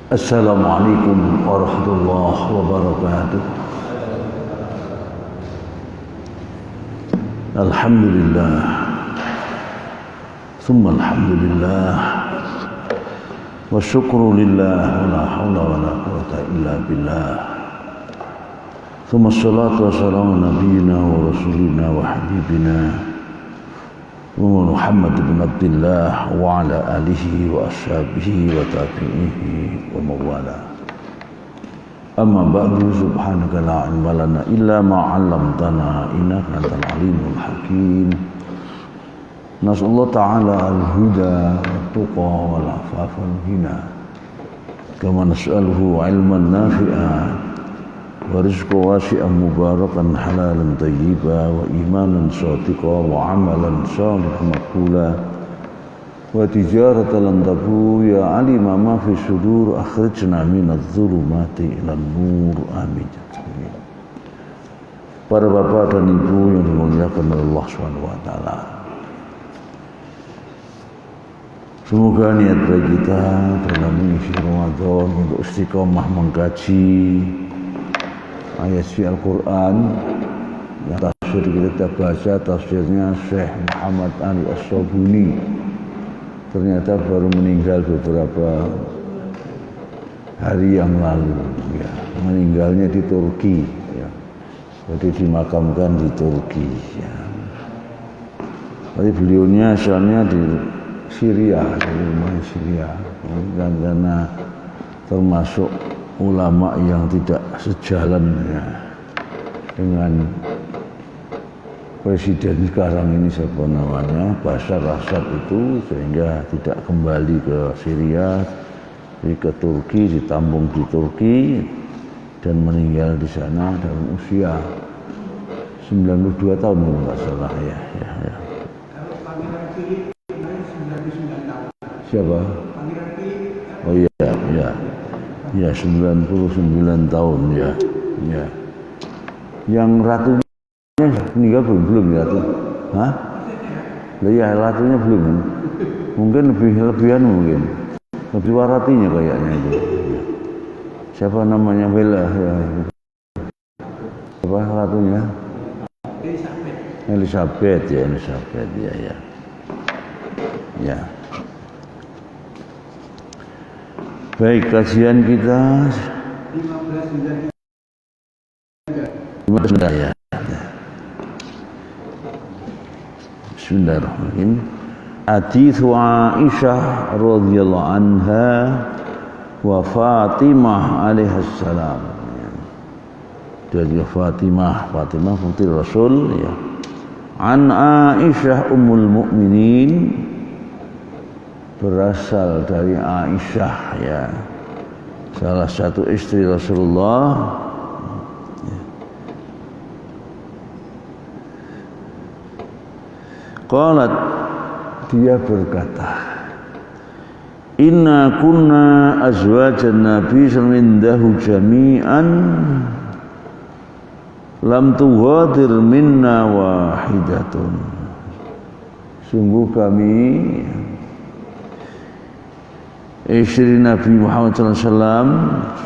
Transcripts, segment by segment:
Assalamualaikum warahmatullahi wabarakatuh. Alhamdulillah, thumma alhamdulillah, wa syukru lillah, wa la hawla wa la quwwata illa billah. Thumma assalatu wassalamu nabiyyina wa rasulina wa habibina Muhammad bin Abdullah wa ala alihi wa ashabihi wa tabi'ihi wa mawala. Amma ba'du, subhanaka la ilma lana illa ma 'allamtana innaka antal alimul hakim. Nas'alullah ta'ala al-huda wat-tuqa wal 'afafa wal ghina. Kama nas'aluhu 'ilman nafi'an wa rizqan wasi'an mubarakan halalan thayyiban wa imanan shadiqan wa amalan shalihan maqbula wa tijaratan lan tabu ya alima ma fi sudur akhrijna minadh-dhulumati ilan nur amin. Para bapak dan ibu yang dimuliakan oleh Allah Subhanahu wa taala, semoga niat baik kita dalam mengisi Ramadan untuk istiqomah mengkaji ayat suci Al-Quran yang tafsir kita baca, tafsirnya Syekh Muhammad Ali As-Sabuni ternyata baru meninggal beberapa hari yang lalu ya. Meninggalnya di Turki ya. Jadi dimakamkan di Turki ya. Tapi beliaunya asalnya di Syria, di rumah Syria, dan karena termasuk ulama yang tidak sejalan ya, dengan presiden sekarang ini, siapa namanya, Bashar al-Assad itu, sehingga tidak kembali ke Syria, ke Turki, ditampung di Turki dan meninggal di sana dalam usia 92 tahun kalau nggak salah ya. Siapa? Oh iya, ya. Ya, 99 tahun ya. Ya. Yang ratunya meninggal belum ya tuh? Hah? Lah ya, ratunya belum. Mungkin lebihan mungkin. Lebih waratinya kayaknya itu. Siapa namanya Bella ya. Siapa ratunya? Elizabeth ya, Elizabeth ya ya. Ya. Baik, kajian kita 15 ya. Bismillahirrahmanirrahim. Hadits Aisyah radhiyallahu anha wa Fatimah alaihissalam salam. Dari Fatimah putri Rasul ya. An Aisyah ummul mukminin, berasal dari Aisyah ya, salah satu istri Rasulullah. Qalat, dia berkata, inna kunna azwajan nabi sallallahu jami'an lam tughadir minna wahidatun. Sungguh kami istri Nabi Muhammad SAW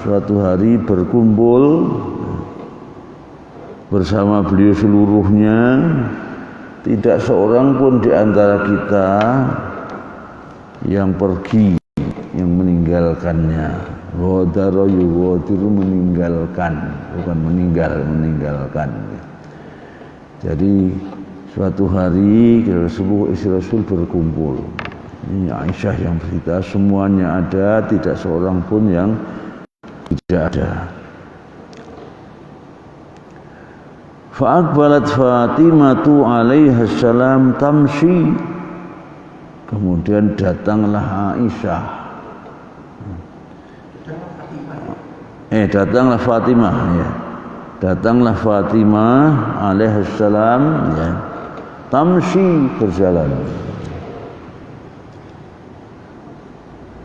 suatu hari berkumpul bersama beliau seluruhnya, tidak seorang pun di antara kita yang pergi, yang meninggalkannya. Ghadara yughadiru, meninggalkan, bukan meninggalkan. Jadi suatu hari seluruh istri Rasul berkumpul. Ini Aisyah yang bercerita, semuanya ada, tidak seorang pun yang tidak ada. Fa'aqbalat Fatimatu alaiha salam tamshi. Kemudian datanglah Aisyah. Datanglah Fatimah ya. Datanglah Fatimah alaiha salam ya. Tamshi, berjalan.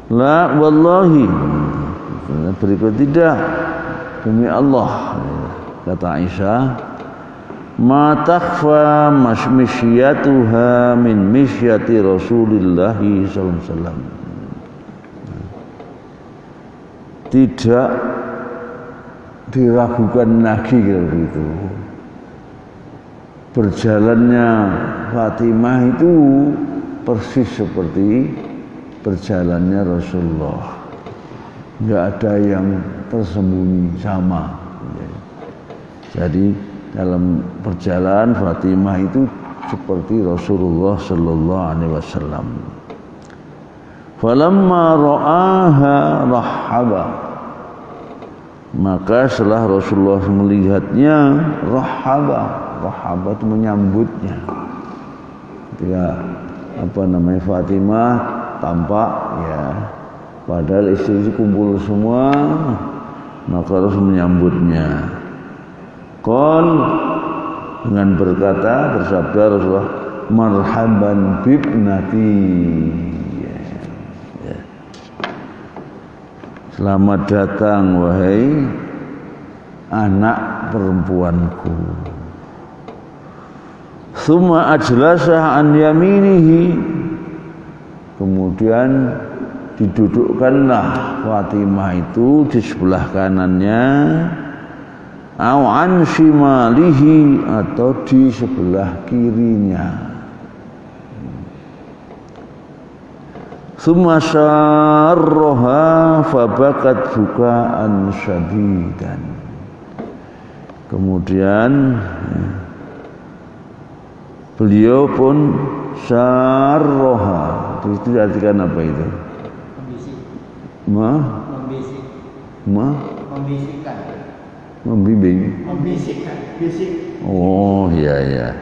La wallahi, berikut tidak, demi Allah, kata Aisyah, ma takhfa masmishiyatuha min misyati Rasulillah sallallahu alaihi wasallam. tidak diragukan lagi gitu. Berjalannya Fatimah itu persis seperti berjalannya Rasulullah, nggak ada yang tersembunyi, sama. Jadi dalam perjalanan Fatimah itu seperti Rasulullah Sallallahu Alaihi Wasallam. Falamma ra'aha rahaba, maka setelah Rasulullah melihatnya, rahaba itu menyambutnya. Ketika Fatimah tampak, ya, padahal istri kumpul semua, maka Rasul menyambutnya. Qal, dengan berkata, bersabda Rasulullah, marhaban bibnati, ya. Selamat datang wahai anak perempuanku. Tsumma ajlasah an yaminihi, kemudian didudukkanlah Fatimah itu di sebelah kanannya, au an shimalihi, atau di sebelah kirinya. Tsumma sarraha fabakat bukaan syadidan. Kemudian beliau pun sarroha, itu diartikan apa itu? Membisikkan. Membimbing. Membisikkan. Bisik. Oh iya.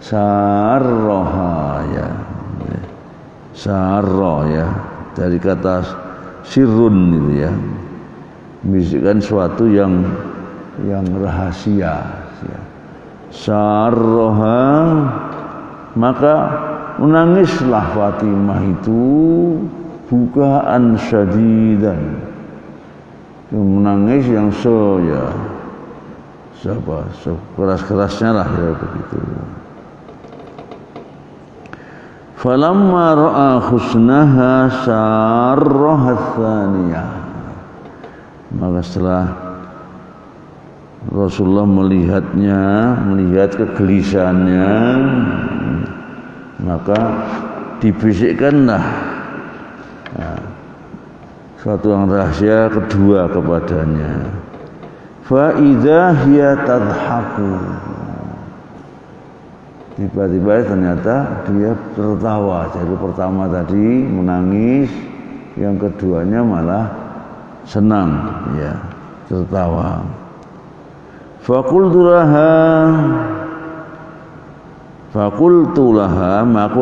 Sarroha, ya. Sarroh, ya, dari kata sirrun itu, ya, membisikkan sesuatu yang rahasia, ya. Sarroha, maka menangislah Fatimah itu bukaan syadidan, menangis yang sekeras-kerasnya lah, ya, begitu. Falamma ra'a husnaha sarroha tsaniyah, maka setelah Rasulullah melihat kegelisahannya, maka dibisikkanlah suatu yang rahasia kedua kepadanya. Fa idza hiya tadhaku, tiba-tiba ternyata dia tertawa. Jadi pertama tadi menangis, yang keduanya malah senang, ya, tertawa. Fakultu laha, aku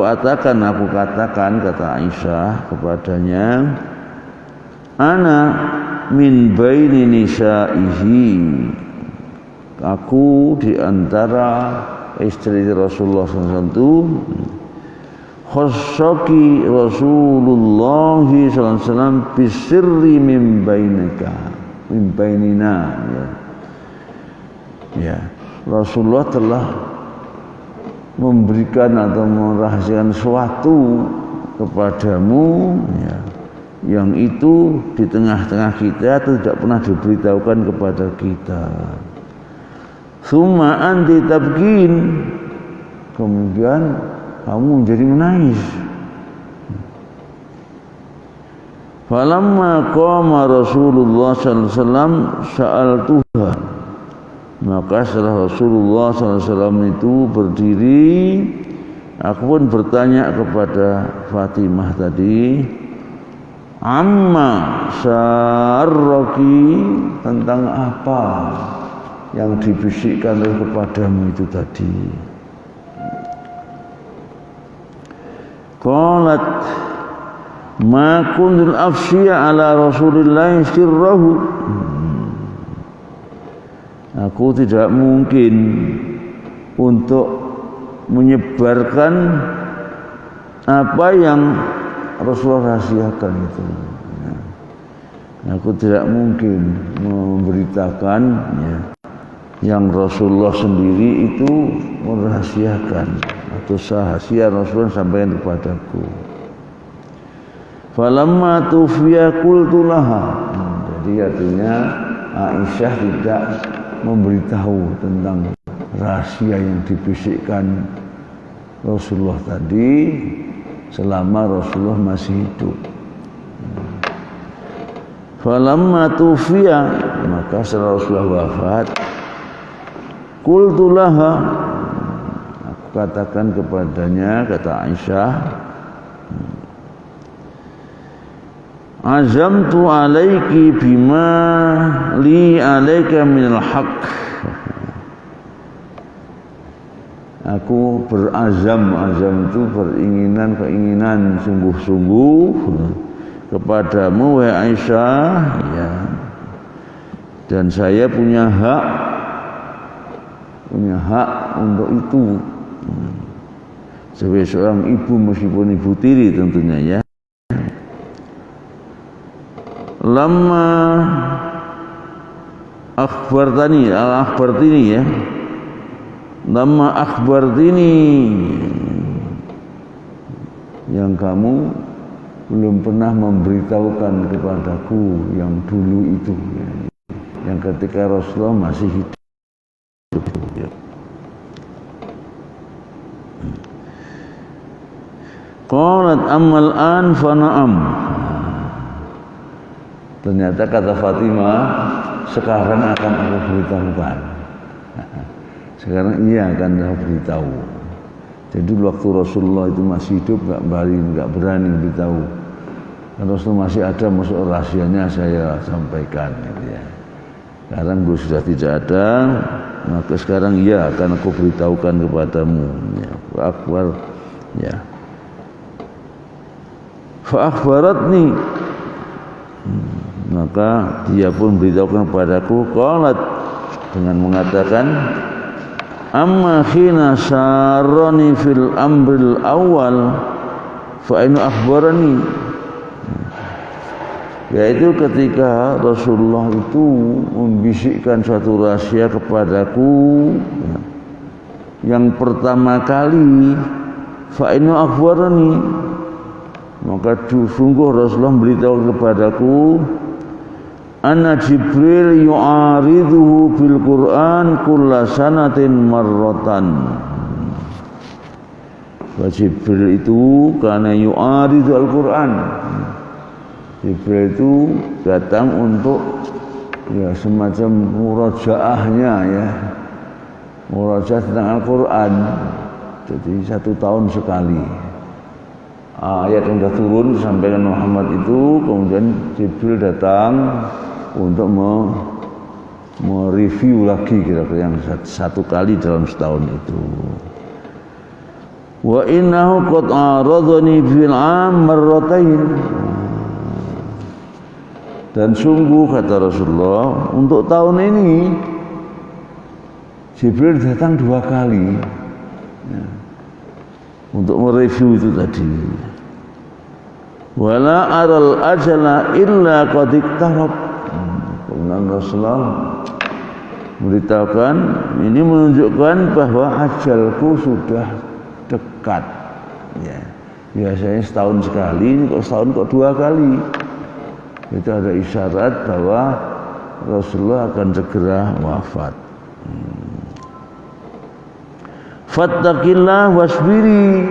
katakan kata Aisyah kepadanya, ana min baini nisaihi, aku di antara istri Rasulullah SAW. Khassaki Rasulullah SAW bisirri min bainina, ya, Rasulullah telah memberikan atau merahasiakan sesuatu kepadamu, ya, yang itu di tengah-tengah kita tidak pernah diberitahukan kepada kita. Summa anti tabkin, kemudian kamu menjadi menangis. Falamma qama Rasulullah sallallahu alaihi wasallam sa'altuha, maka setelah Rasulullah SAW itu berdiri, aku pun bertanya kepada Fatimah tadi, amma sarraki, tentang apa yang dibisikkan kepadamu itu tadi. Qalat ma kuntul afshiya ala Rasulillah sirrahu, aku tidak mungkin untuk menyebarkan apa yang Rasulullah rahasiakan itu. Aku tidak mungkin memberitakan, ya, yang Rasulullah sendiri itu merahasiakan atau rahasia Rasulullah sampaikan kepadaku. Falamma tufiya qultu laha. Jadi artinya Aisyah tidak memberitahu tentang rahasia yang dibisikkan Rasulullah tadi selama Rasulullah masih hidup. Falamma tufiya, maka setelah Rasulullah wafat, qultu laha, aku katakan kepadanya, kata Aisyah, azamtu alaiki bima li alaika minal haqq. Aku berazam, azam itu keinginan sungguh-sungguh kepadamu wahai Aisyah, ya. Dan saya punya hak untuk itu. Sebagai seorang ibu, meskipun ibu tiri tentunya, ya. Lama akhbartini ya. Lama akhbartini, yang kamu belum pernah memberitahukan kepadaku yang dulu itu, ya. Yang ketika Rasulullah masih hidup, ya. Qalat ammal an fa na'am. Ternyata kata Fatimah, sekarang akan aku beritahukan. Sekarang iya akan aku beritahu. Jadi waktu Rasulullah itu masih hidup nggak berani beritahu. Kalau Rasulullah masih ada, masuk rahasianya saya sampaikan, gitu ya. Sekarang gue sudah tidak ada, maka sekarang iya akan aku beritahukan kepadamu. Ya, akbar, ya. Fa akhbaratni, maka dia pun beritahukan kepadaku, qalat, dengan mengatakan, amma khina syarani fil amril awal fa inu akhbarani, yaitu ketika Rasulullah itu membisikkan suatu rahasia kepadaku yang pertama kali, fa inu akhbarani, maka sungguh Rasulullah memberitahu kepadaku, anna Jibril yu'ariduhu bil Qur'an kulla sanatin marratan. Jibril itu karena yu'aridu Al-Qur'an, Jibril itu datang untuk ya semacam murajaahnya, ya, murajaah tentang Al-Qur'an. Jadi 1 tahun sekali ayat yang sudah turun disampaikan Muhammad itu, kemudian Jibril datang untuk mereview lagi kira-kira yang 1 kali dalam setahun itu. Wa innahu qad aradani fil 'am marratain. Dan sungguh kata Rasulullah, untuk tahun ini Jibril datang 2 kali, ya, untuk mereview itu tadi. Wala aral ajala illa qad iktarab. Kemudian Rasulullah memberitahukan, ini menunjukkan bahwa ajalku sudah dekat, ya. Biasanya setahun sekali, kok setahun kok 2 kali. Itu ada isyarat bahwa Rasulullah akan segera wafat. Fattaqillah wasbiri,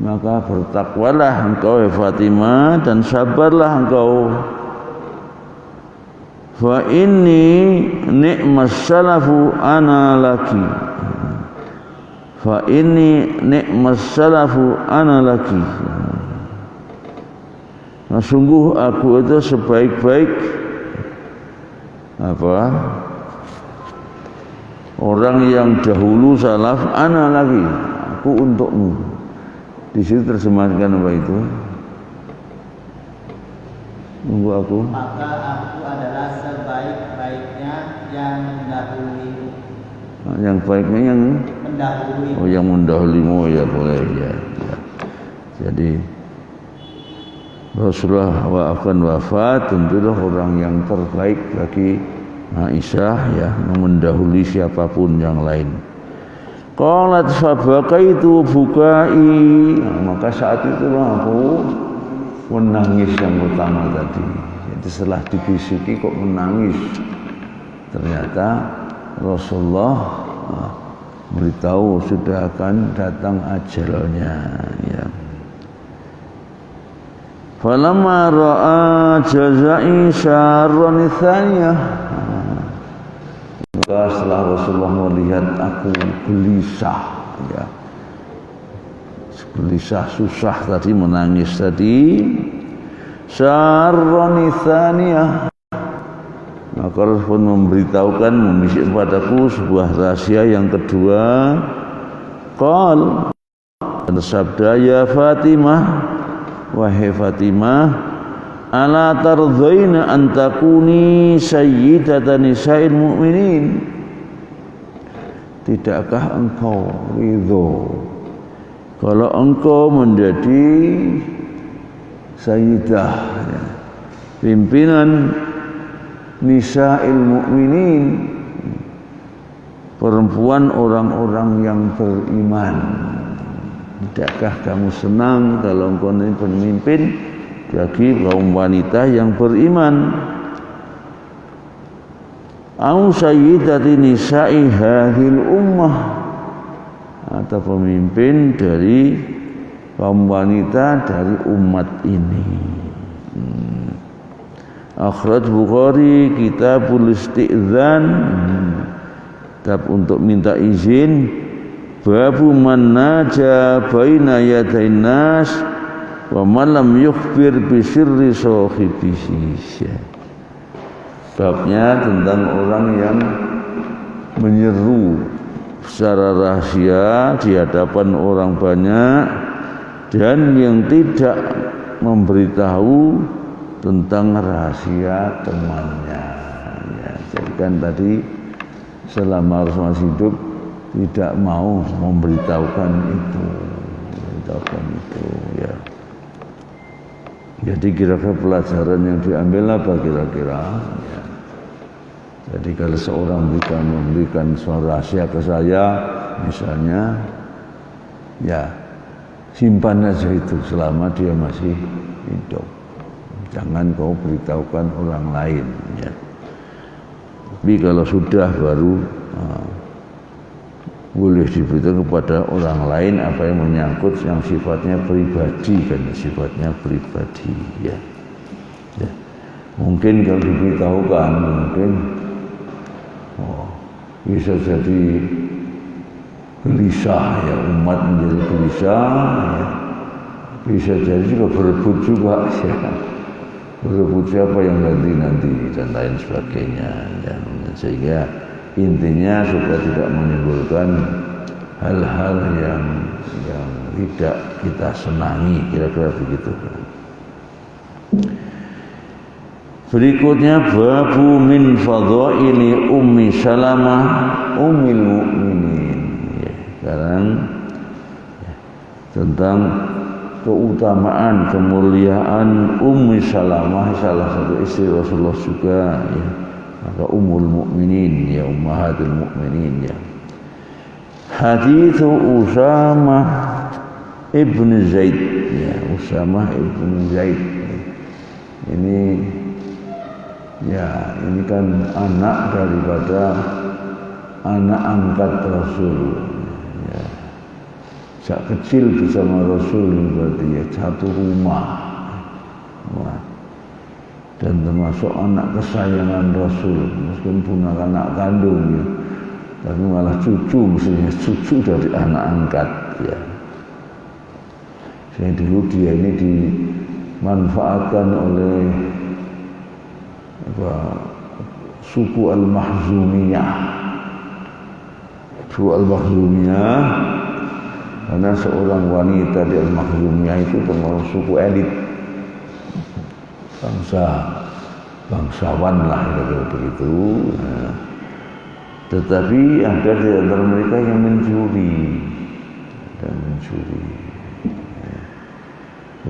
maka bertakwalah engkau ya Fatimah, dan sabarlah engkau. Fa inni ni'mas salafu ana laki, fa inni ni'mas salafu ana laki. Nah, sungguh aku itu sebaik-baik orang yang dahulu salaf, ana lagi, aku untukmu. Di situ terjemahkan apa itu? Tunggu aku. Maka aku adalah sebaik-baiknya yang mendahului. Nah, yang baiknya yang mendahului. Oh, yang mendahulimu, ya boleh, ya. Jadi Rasulullah akan wafat, tentulah orang yang terbaik bagi Aisyah, ya, mendahului siapapun yang lain. Qalat fa bakaitu bukai, maka saat itulah aku menangis yang pertama tadi. Jadi setelah dibisiki kok menangis. Ternyata Rasulullah beritahu sudah akan datang ajalnya. Ya. Falamma ra'a jazai syarran tsaniyah. Maka setelah Rasulullah melihat aku gelisah, ya. Gelisah, susah tadi, menangis tadi. Syarran tsaniyah. Maka Rasul pun memberitahukan, membisik padaku sebuah rahasia yang kedua. Qal, bersabda, ya Fatimah, wahai Fatimah, ala tardhaina an takuni sayyidatan nisa'il mu'minin. Tidakkah engkau ridho kalau engkau menjadi sayyidah, ya, pimpinan nisa'il mu'minin, perempuan orang-orang yang beriman? Tidakkah kamu senang kalau engkau ini pemimpin bagi kaum wanita yang beriman? Au sayyidati nisa'i hadhil ummah, atau pemimpin dari kaum wanita dari umat ini. Akhraj Bukhari Kitabul Isti'dzan, kitab untuk minta izin. Babu man naja baina yadain nas wa man lam yukhbir bi sirri sahibihi. Babnya tentang orang yang menyeru secara rahasia di hadapan orang banyak dan yang tidak memberitahu tentang rahasia temannya. Ya, jadi kan tadi selama Rasulullah masih hidup tidak mau memberitahukan itu, ya. Jadi kira-kira pelajaran yang diambil apa kira-kira? Ya. Jadi kalau seorang memberikan suara rahasia ke saya, misalnya, ya simpan aja itu selama dia masih hidup. Jangan kau beritahukan orang lain. Ya. Tapi kalau sudah baru boleh diberitahu kepada orang lain apa yang menyangkut yang sifatnya pribadi, kan sifatnya pribadi, ya. Ya. Mungkin kalau diberitahukan mungkin bisa jadi gelisah, ya, umat menjadi gelisah, ya. Bisa jadi juga berebut juga, ya. Berebut siapa yang nanti dan lain sebagainya, ya. Sehingga intinya supaya tidak menimbulkan hal-hal yang tidak kita senangi, kira-kira begitu. Berikutnya babu min fadhaili Ummi Salamah ummil mukminin. Ya, sekarang ya, tentang keutamaan, kemuliaan Ummi Salamah, salah satu istri Rasulullah juga, ya. Maka ummul mukminin, ya, ummahatul mukminin, ya. Hadits Usamah ibn Zaid, ya, Usamah ibn Zaid. Ini, ya, ini kan anak daripada anak angkat Rasul, ya. Sejak kecil bersama Rasul, berarti ya satu rumah. Wah. Dan termasuk anak kesayangan Rasul, meskipun bukan anak kandung, ya, tapi malah cucu, mestinya cucu dari anak angkat, ya. Saya dulu dia ini dimanfaatkan oleh suku Al-Makhzumiyah. Suku Al-Makhzumiyah, karena seorang wanita di Al-Makhzumiyah itu termasuk suku elit, bangsawan lah, kira-kira begitu. Nah, tetapi ada di antara mereka yang mencuri dan mencuri.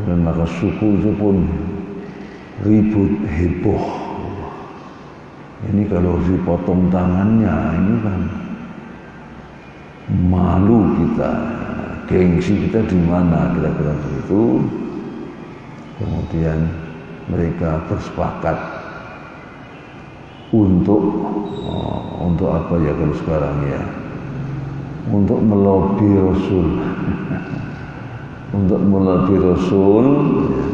Dan maka suku itu pun ribut heboh. Ini kalau dipotong tangannya, ini kan malu kita, gengsi kita di mana, kira-kira begitu. Kemudian mereka bersepakat untuk apa ya kalau sekarang ya, untuk melobi Rasul untuk melobi Rasul ya,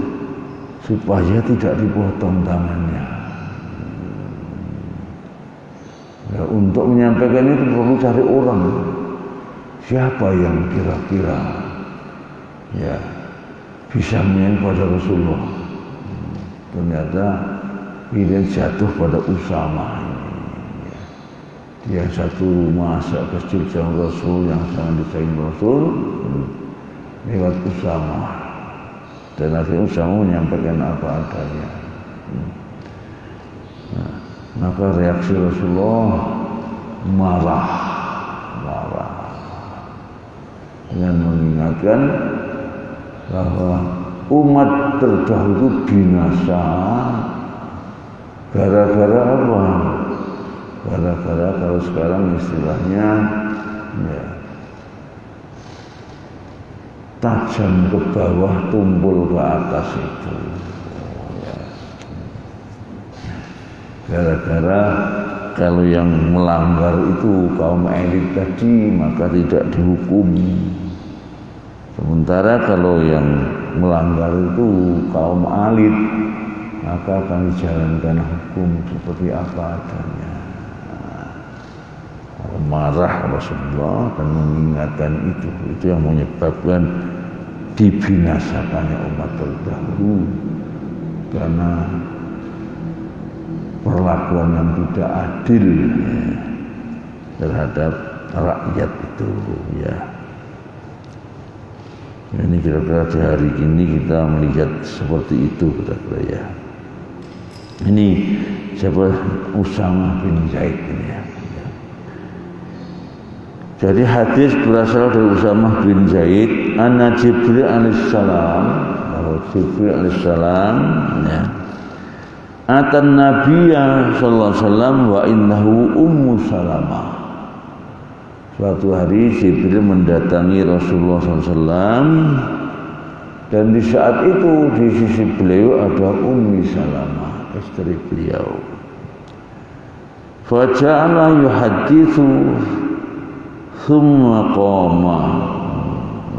supaya tidak dipotong tangannya. Ya, untuk menyampaikan itu perlu cari orang, siapa yang kira-kira ya bisa menyampaikan pada Rasulullah. Ternyata pilihan jatuh pada Usama. Dia satu rumah kecil sama Rasul, yang sangat disayang Rasul, lewat Usama. Dan akhirnya Usama menyampaikan apa adanya. Nah, maka reaksi Rasulullah marah dengan mengingatkan bahwa umat terdahulu binasa gara-gara apa? Gara-gara kalau sekarang istilahnya ya, tajam ke bawah, tumpul ke atas itu ya. Gara-gara kalau yang melanggar itu kaum elit tadi, maka tidak dihukum. Sementara kalau yang melanggar itu kaum elit, maka akan dijalankan hukum seperti apa adanya. Marah Rasulullah dan mengingatkan itu yang menyebabkan dibinasakannya umat terdahulu karena perlakuan yang tidak adil terhadap rakyat itu ya. Ini kira-kira di hari ini kita melihat seperti itu kira-kira ya. Ini siapa? Usama bin Zaid ini ya. Jadi hadis berasal dari Usama bin Zaid, anna Jibril alaihissalam, Jibril alaihissalam ya. Atan Nabiyya sallallahu alaihi wasallam wa innahu Ummu Salamah. Suatu hari Jibril mendatangi Rasulullah SAW dan di saat itu di sisi beliau ada Ummi Salamah, istri beliau. Faja'ala yuhaditsu thumma qama.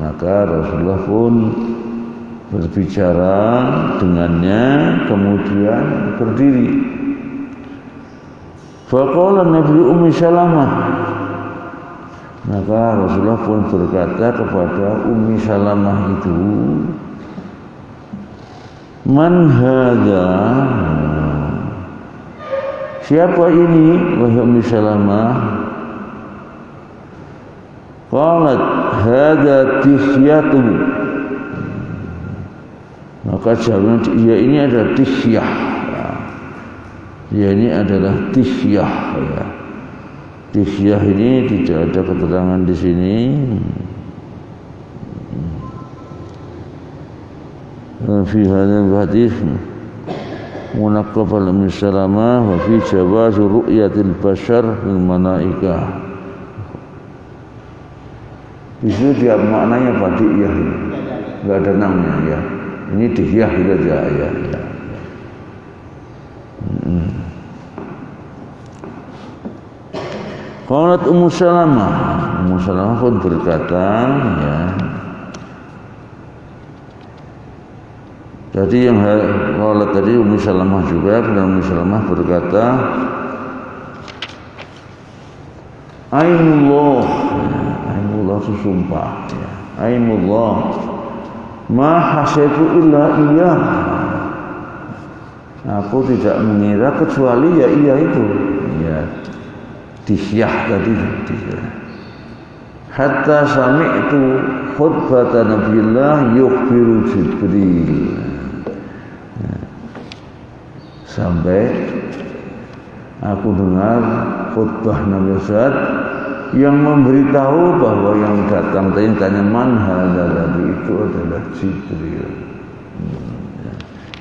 Maka Rasulullah pun berbicara dengannya kemudian berdiri. Faqala Nabi Ummi Salamah. Maka Rasulullah pun berkata kepada Ummi Salamah itu, man hadza? Siapa ini wahai Ummi Salamah? Qalat hadza Tisyatu. Maka jawabnya dia ini adalah Tisyah. Dia ini adalah Tisyah ya. Tisyah ini tidak ada keterangan di sini. Fi hadzal hadis munaqqab al-Ummi Salamah wa fi jawaz ru'yatil bashar fil malaikah. Di situ dia maknanya badiyah, enggak ada namanya ya. Ini dihiyah gitu aja ya. Qalat Ummu Salamah. Ummu Salamah pun berkata ya. Jadi yang qalat tadi Ummu Salamah juga, dan Ummu Salamah berkata Ainullah, Ainullah itu sumpah ya. Ainullah ma hasaitu illa iya. Aku tidak mengira kecuali ya iya itu ya. Disyah tadi hatta sami'tu khutbata Nabiullah yukhbiru Jibril. Sampai aku dengar khutbah Nabi Muhammad yang memberitahu bahwa yang datang tanya man hadza tadi itu adalah Jibril.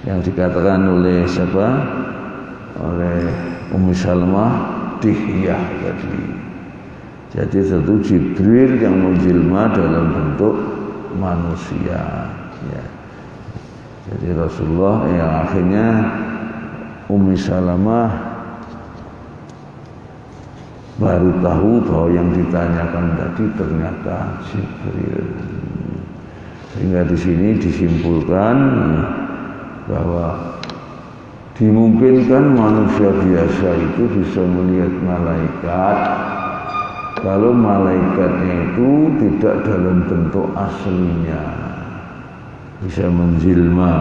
Yang dikatakan oleh siapa? Oleh Ummi Salamah Dihyah tadi. Jadi satu Jibril yang menjelma dalam bentuk manusia ya. Jadi Rasulullah yang akhirnya Ummi Salamah baru tahu bahwa yang ditanyakan tadi ternyata Jibril. Sehingga di sini disimpulkan bahwa dimungkinkan manusia biasa itu bisa melihat malaikat kalau malaikatnya itu tidak dalam bentuk aslinya, bisa menjelma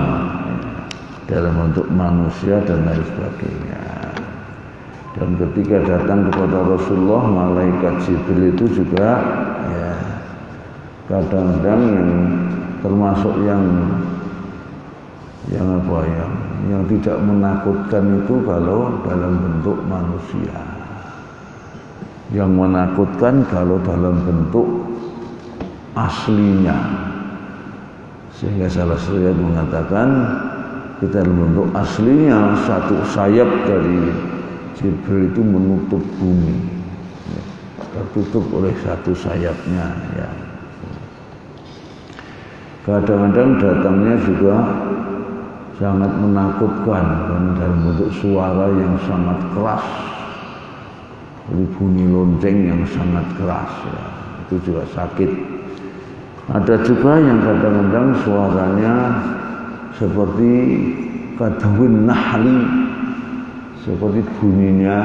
dalam bentuk manusia dan lain sebagainya. Dan ketika datang kepada Rasulullah, malaikat Jibril itu juga ya kadang-kadang yang termasuk yang apa yang tidak menakutkan itu kalau dalam bentuk manusia. Yang menakutkan kalau dalam bentuk aslinya. Sehingga salah satu yang mengatakan kita dalam bentuk aslinya satu sayap dari Jibril itu menutup bumi, ya, tertutup oleh satu sayapnya. Ya. Kadang-kadang datangnya juga sangat menakutkan dan dalam bentuk suara yang sangat keras, bunyi lonceng yang sangat keras, ya. Itu juga sakit. Ada juga yang kadang-kadang suaranya seperti kadawin nahli, seperti bunyinya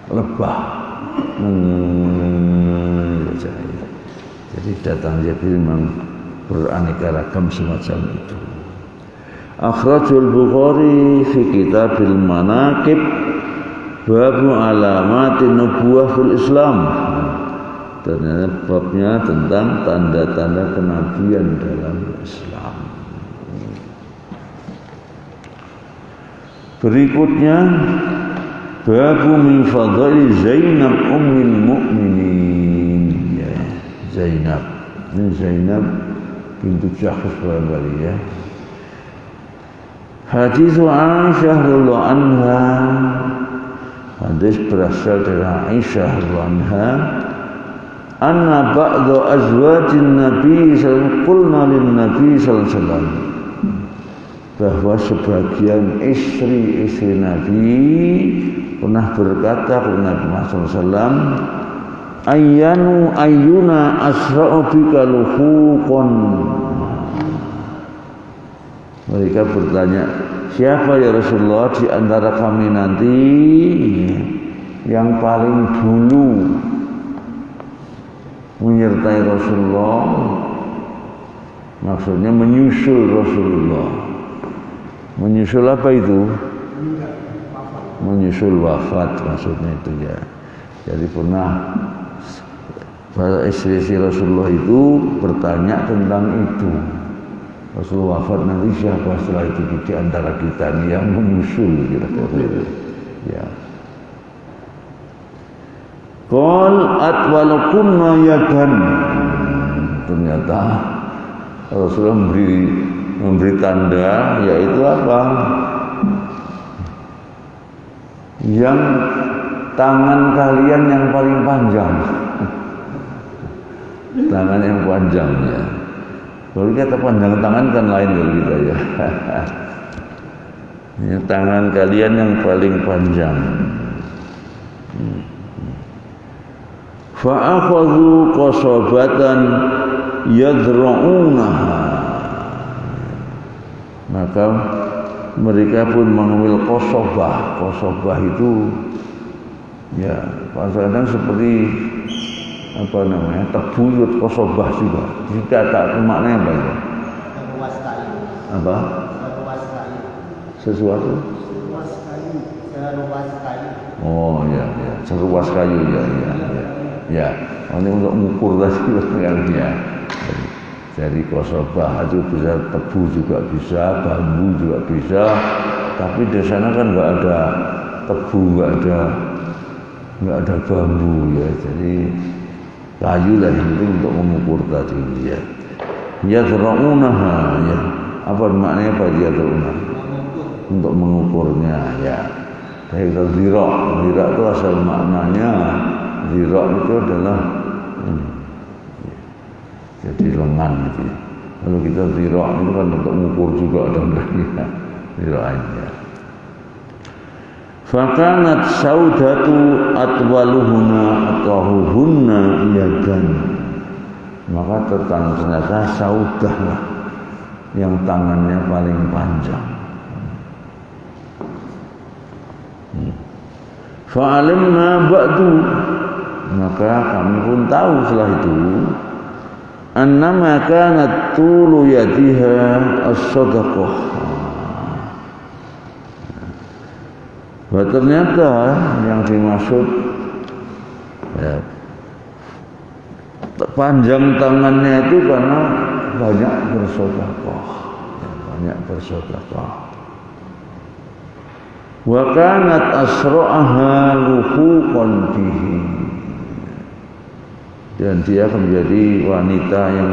lebah. Jadi datang Jibril memang beraneka ragam semacam itu. Akhrajul Bukhari fi Kitabil Manaqib bab alamatin nubuwah fil Islam. Ternyata babnya tentang tanda-tanda kenabian dalam Islam. Berikutnya babu min fadhili Zainab ummul mukminin. Ya, Zainab. Ini Zainab bintu Jahsh barangkali ya. Hadis Aisyah radhiyallahu anha. Hadis berasal dari Aisyah radhiyallahu anha. Anna ba'da azwajin Nabi sallallahu alaihi wasallam qulna lin Nabi sallallahu alaihi wasallam bahwa sebagian istri-istri Nabi pernah berkata kepada Nabi Muhammad SAW, ayyuna asra'u bika luhuqan. Mereka bertanya, siapa ya Rasulullah di antara kami nanti yang paling dulu menyertai Rasulullah, maksudnya menyusul Rasulullah. Menyusul apa itu? Menyusul wafat maksudnya itu ya. Jadi pernah istri-istri Rasulullah itu bertanya tentang itu. Rasulullah wafat nanti siapa setelah itu di antara kita yang menyusul kira-kira itu. Ya. Qal atwalakunna yadan. Ternyata Rasulullah memberi tanda, yaitu apa? Yang tangan kalian yang paling panjang. Tangan yang panjang ya. Kalau kata panjang tangan kan lain dari kita ya. Ya, tangan kalian yang paling panjang. Fa'akhadhu qasabatan yadra'unaha. Maka mereka pun mengambil qasabah. Qasabah itu ya kadang seperti apa namanya, tebu qasabah juga. Jika tak maknanya apa ya? Seruas kayu. Apa? Seruas kayu. Sesuatu? Seruas kayu. Seruas kayu. Oh ya, ya. Seruas kayu ya, ya, ya. Ya, ini untuk mengukur tadi ya. Jadi qasabah itu bisa tebu juga bisa, bambu juga bisa. Tapi di sana kan nggak ada tebu, nggak ada bambu ya. Jadi kayu lah yang penting untuk mengukur tadi ya. Yadra'unaha ya. Apa maknanya apa yadra'unaha? Untuk mengukurnya ya. Dari zira' itu asal maknanya zira' itu adalah jadi lengan gitu. Kalau kita zira' itu kan untuk mengukur juga dondanya zira'nya. Fakanat saudatu atwaluhuna atwahuhunna yadan. Maka ternyata saudah lah yang tangannya paling panjang. Fa'alimna ba'du, maka kami pun tahu setelah itu annama kanat tulu yadiha as-sadaqah. Bahwa ternyata yang dimaksud ya, panjang tangannya itu karena banyak bersedekah, banyak bersedekah. Wa kanat asra'aha luhuqan bihi, dan dia menjadi wanita yang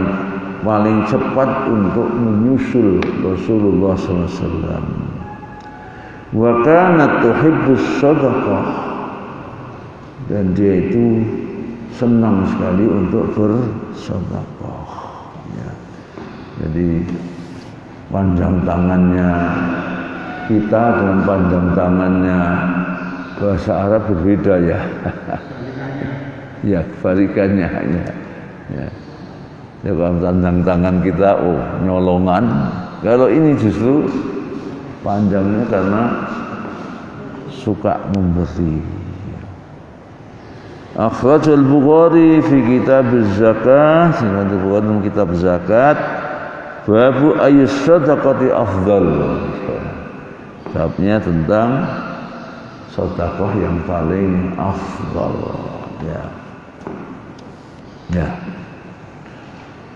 paling cepat untuk menyusul Rasulullah SAW. Wa kanat tuhibbus sadaqah, dan dia itu senang sekali untuk bersedekah. Ya. Jadi panjang tangannya kita dengan panjang tangannya bahasa Arab berbeda ya. Ya, kebalikannya ya. Ya. Ya, kalau panjang tangan kita nyolongan, kalau ini justru panjangnya karena suka memberi. Akhrajal Bukhari fi kitab az-zakah, Imam Bukhari dalam kitab zakat, babu ayyus sadaqati afdal. Babnya tentang sedekah yang paling afdal. Ya. Ya.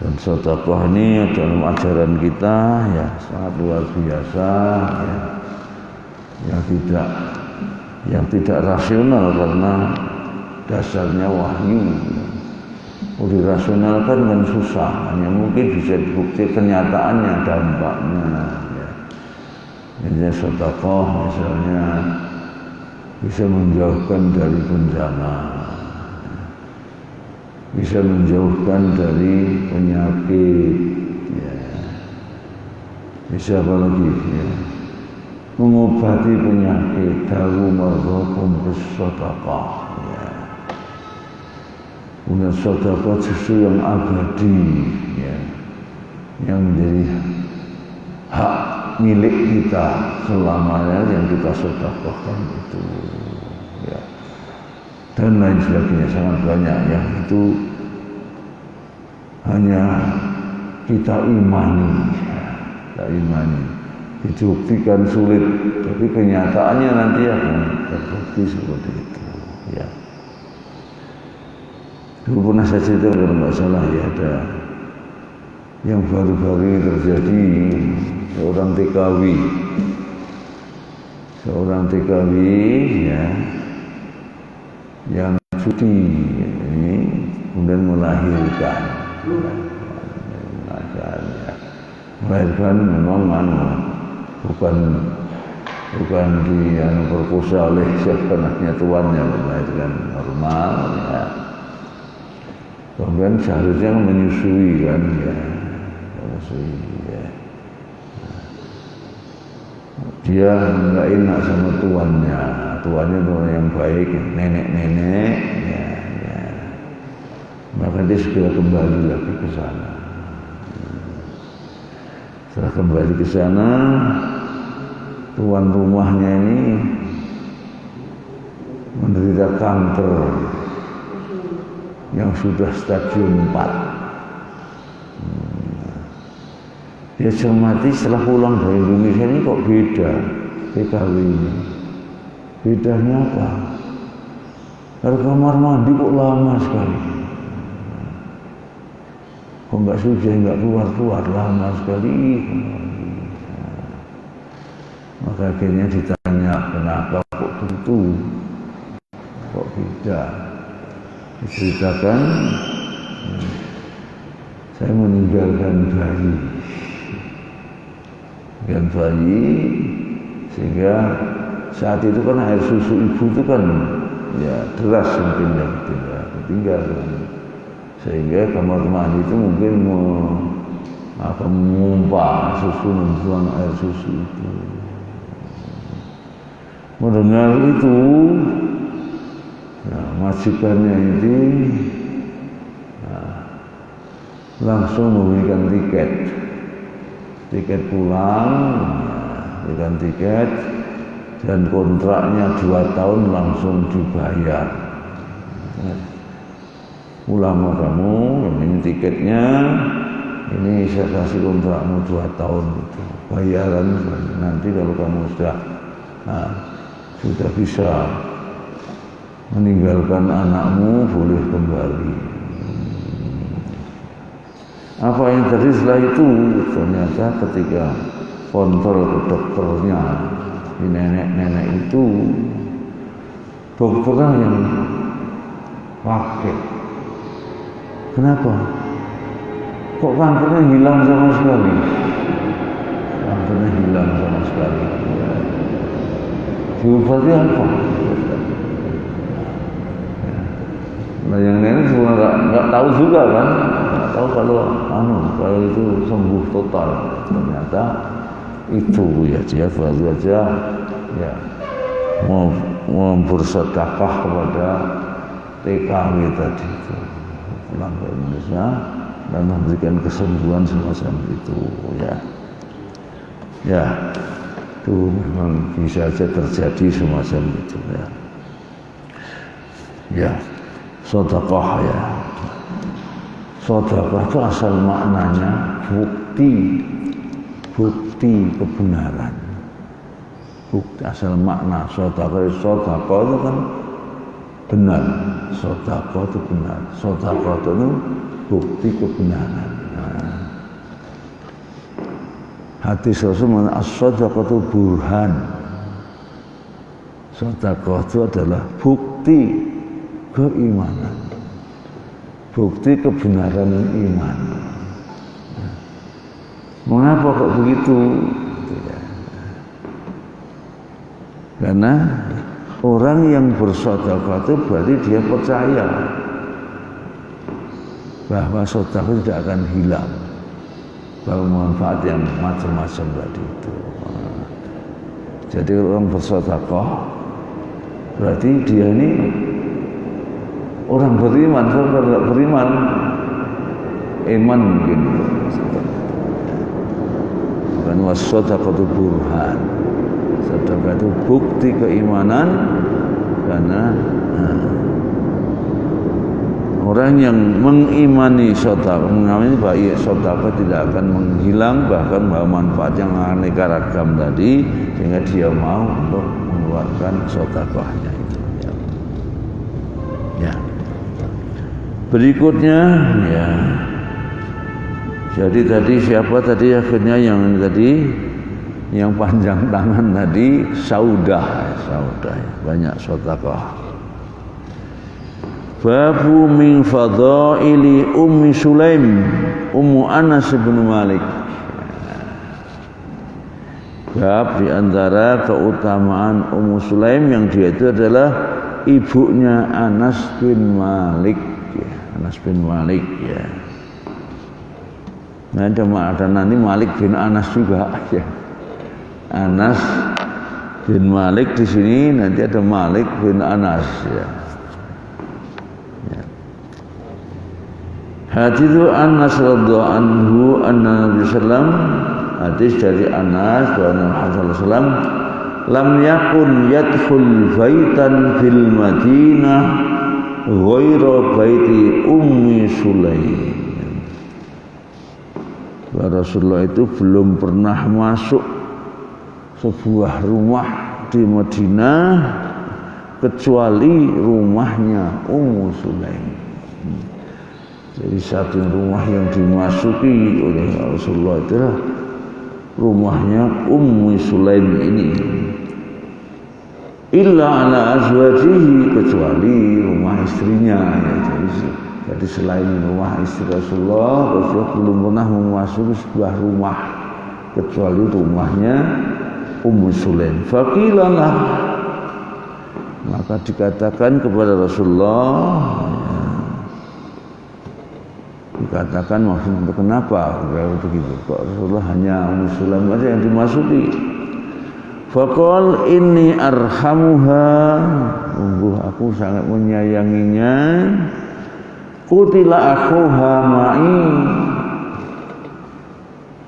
Dan sedekah ini dalam ajaran kita ya sangat luar biasa ya. Yang tidak rasional karena dasarnya wahyu. Dirasionalkan kan susah, hanya mungkin bisa dibukti kenyataannya, dampaknya ya. Misalnya sedekah misalnya bisa menjauhkan dari bencana, bisa menjauhkan dari penyakit ya. Bisa apa lagi ya, mengobati penyakit, dawu marzakum bis-shadaqah ya. Punya sedekah justru yang abadi ya, yang menjadi hak milik kita selamanya yang kita sedekahkan itu ya. Dan lain sebagainya sangat banyak yang itu hanya kita imani ya, kita imani, dibuktikan sulit, tapi kenyataannya nanti akan terbukti seperti itu ya. Dulu pernah saya cerita kalau nggak salah ya, ada yang baru-baru terjadi seorang TKW ya, yang cuti ini kemudian melahirkan memang bukan diperkosa oleh siapa namanya tuannya, melahirkan normal ya. Kemudian seharusnya menyusui kan ya, menyusui ya. Dia nggak enak sama tuannya itu yang baik, nenek-nenek ya, ya. Maka dia segera kembali lagi ke sana. Setelah kembali ke sana, tuan rumahnya ini menderita kanker yang sudah stadium 4. Dia cermati setelah pulang dari Indonesia ini kok beda TKW ini. Bedanya apa? Kalau kamar mandi kok lama sekali. Kok nggak sudah, nggak keluar lama sekali. Maka akhirnya ditanya kenapa kok begitu, kok beda. Diceritakan saya meninggalkan bayi sehingga saat itu kan air susu ibu itu kan ya deras mungkin yang tinggal sehingga kamar mandi itu mungkin akan menumpah susu, membuang air susu itu. Mendengar itu, ya, majikannya ini langsung memberikan tiket pulang, berikan tiket, dan kontraknya 2 tahun langsung dibayar. Ulama kamu, ini tiketnya, ini saya kasih kontrakmu 2 tahun, gitu. Bayaran nanti kalau kamu sudah bisa meninggalkan anakmu, boleh kembali. Apa yang terjadi setelah itu? Ternyata ketika kontrol ke dokternya, di nenek-nenek itu, dokternya yang pakai. Kenapa? Kok kankernya hilang sama sekali? Kankernya hilang sama sekali. Diobati apa? Nah, yang nenek sebenarnya nggak tahu juga kan? Nggak tahu kalau itu sembuh total. Ternyata itu ya dia baru aja ya mau bersedekah kepada TKW tadi itu, pulang ke Indonesia dan memberikan kesembuhan semacam itu ya itu memang bisa saja terjadi semacam itu ya sedekah ya. Sedekah itu asal maknanya bukti kebenaran. Bukti asal makna sedekah itu kan benar. Sedekah itu benar. Sedekah itu bukti kebenaran. Hadis Rasul mengatakan as-sadaqah itu burhan. Sedekah itu adalah bukti keimanan, bukti kebenaran iman. Mengapa kok begitu? Karena orang yang bersedekah itu berarti dia percaya bahwa sedekah tidak akan hilang, bahwa manfaat yang macam-macam tadi itu. Jadi orang bersedekah berarti dia ini orang beriman. Kalau tidak beriman, iman mungkin. Bukan was-sadaqatu burhan. Sedekah itu bukti keimanan, karena orang yang mengimani sedekah, mengimani bahwa sedekah tidak akan menghilang, bahkan bahwa manfaat yang aneka ragam tadi, sehingga dia mau untuk mengeluarkan sedekahnya itu. Ya. Berikutnya ya. Jadi tadi siapa tadi akhirnya yang panjang tangan tadi Saudah ya. Banyak sedekah. Babu min fadaili Ummi Sulaim Ummu Anas bin Malik. Bab di antara keutamaan Ummu Sulaim yang dia itu adalah ibunya Anas bin Malik ya. Anas bin Malik ya. Nah, ada nanti Malik bin Anas juga ya. Anas bin Malik di sini, nanti ada Malik bin Anas ya. Hadis Anas radhiyallahu anhu anna Nabi sallam, hadis dari Anas bahwa Nabi sallam lam yakun yadkhul baitan fil Madinah ghaira baiti Ummi Sulaim. Rasulullah itu belum pernah masuk sebuah rumah di Madinah kecuali rumahnya Ummu Sulaim. Jadi satu rumah yang dimasuki oleh Rasulullah itu rumahnya Ummu Sulaim ini. Illa ala azwajihi, kecuali rumah istrinya ya. Jadi selain rumah istri Rasulullah belum pernah memasuki sebuah rumah kecuali rumahnya Ummu Sulaim. Faqilalah, maka dikatakan kepada Rasulullah, dikatakan maksudnya kenapa begitu kok Rasulullah hanya Ummu Sulaim saja yang dimasuki. Faqal inni arhamuha, aku sangat menyayanginya. Qutila akhuha ma'i,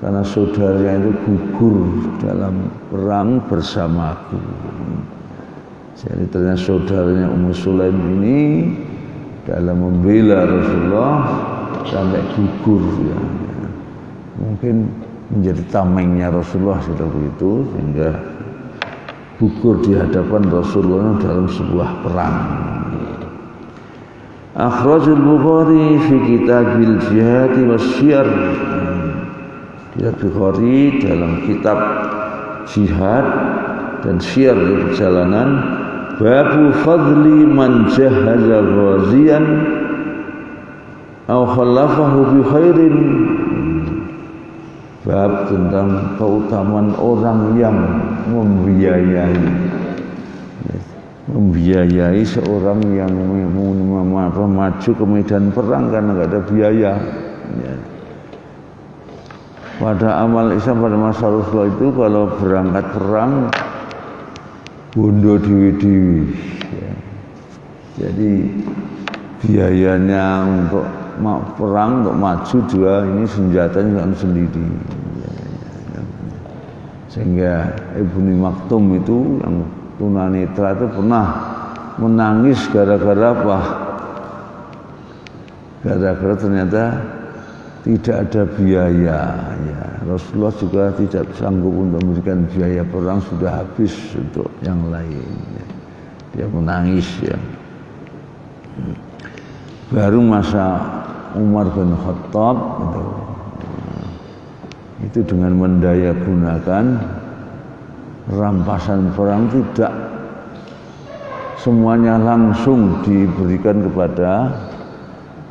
karena saudaranya itu gugur dalam perang bersamaku. Jadi ternyata saudaranya Ummu Sulaim ini dalam membela Rasulullah sampai gugur ya. Mungkin menjadi tamengnya Rasulullah sudah begitu sehingga gugur di hadapan Rasulullah dalam sebuah perang. Akhrajul Bukhari fi kitabil jihad wasyiyar. Dia Bukhari dalam kitab jihad dan syiyar perjalanan. Babu fadli man jahaza ghaziyan aw khallafahu bi khairin. Bab tentang keutamaan orang yang membiayai seorang yang maju ke medan perang karena nggak ada biaya. Pada amal Islam pada masa Rasulullah itu kalau berangkat perang bondo dewi-dewi ya. Jadi biayanya untuk perang, untuk maju juga ini senjatanya sendiri ya. Sehingga Ibnu Maktum itu yang tunanetra itu pernah menangis gara-gara apa? Gara-gara ternyata tidak ada biaya ya. Rasulullah juga tidak sanggup untuk memberikan biaya perang, sudah habis untuk yang lain ya. Dia menangis ya. Baru masa Umar bin Khattab itu dengan mendaya gunakan rampasan perang tidak semuanya langsung diberikan kepada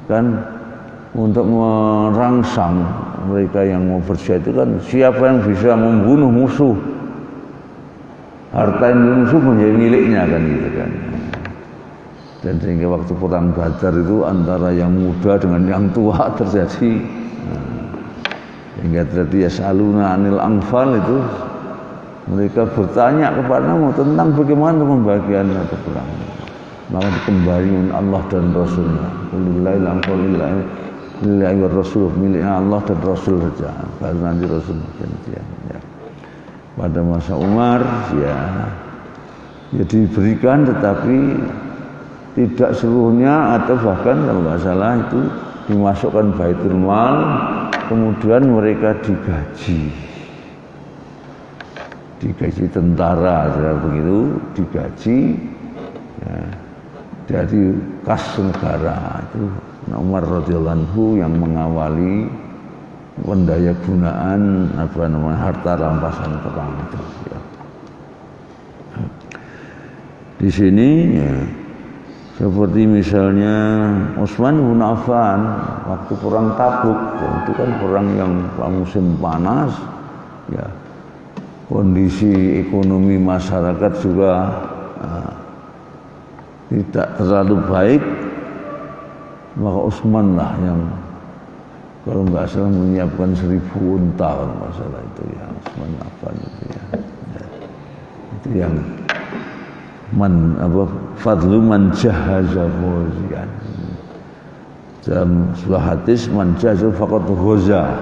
kan untuk merangsang mereka yang mau berjihad itu kan siapa yang bisa membunuh musuh, harta musuh menjadi miliknya kan gitu kan. Dan sehingga waktu perang Badar itu antara yang muda dengan yang tua terjadi hingga terjadi yasaluna anil anfal itu mereka bertanya kepadamu tentang bagaimana pembagian harta perang. Maka dikembalikan Allah dan Rasulnya. Lillahi anfal lillahi wa rasul, miliknya Allah dan Rasul saja. Baru nanti Rasul gantian ya. Pada masa Umar ya diberikan tetapi tidak seluruhnya atau bahkan kalau nggak salah itu dimasukkan Baitul Mal, kemudian mereka digaji tentara begitu, digaji ya, dari kas negara itu Umar radhiyallahu anhu yang mengawali pendaya gunaan harta rampasan perang itu ya. Di sini ya, seperti misalnya Utsman bin Affan waktu perang Tabuk itu kan perang yang musim panas ya, kondisi ekonomi masyarakat juga tidak terlalu baik, maka Utsman lah yang kalau nggak salah menyiapkan 1000 unta kalau nggak salah itu ya, Utsman bin Affan itu ya. Itu yang fadlu man jahaza ghaziyan. Dalam sebuah hadis man jahaza faqad ghaza.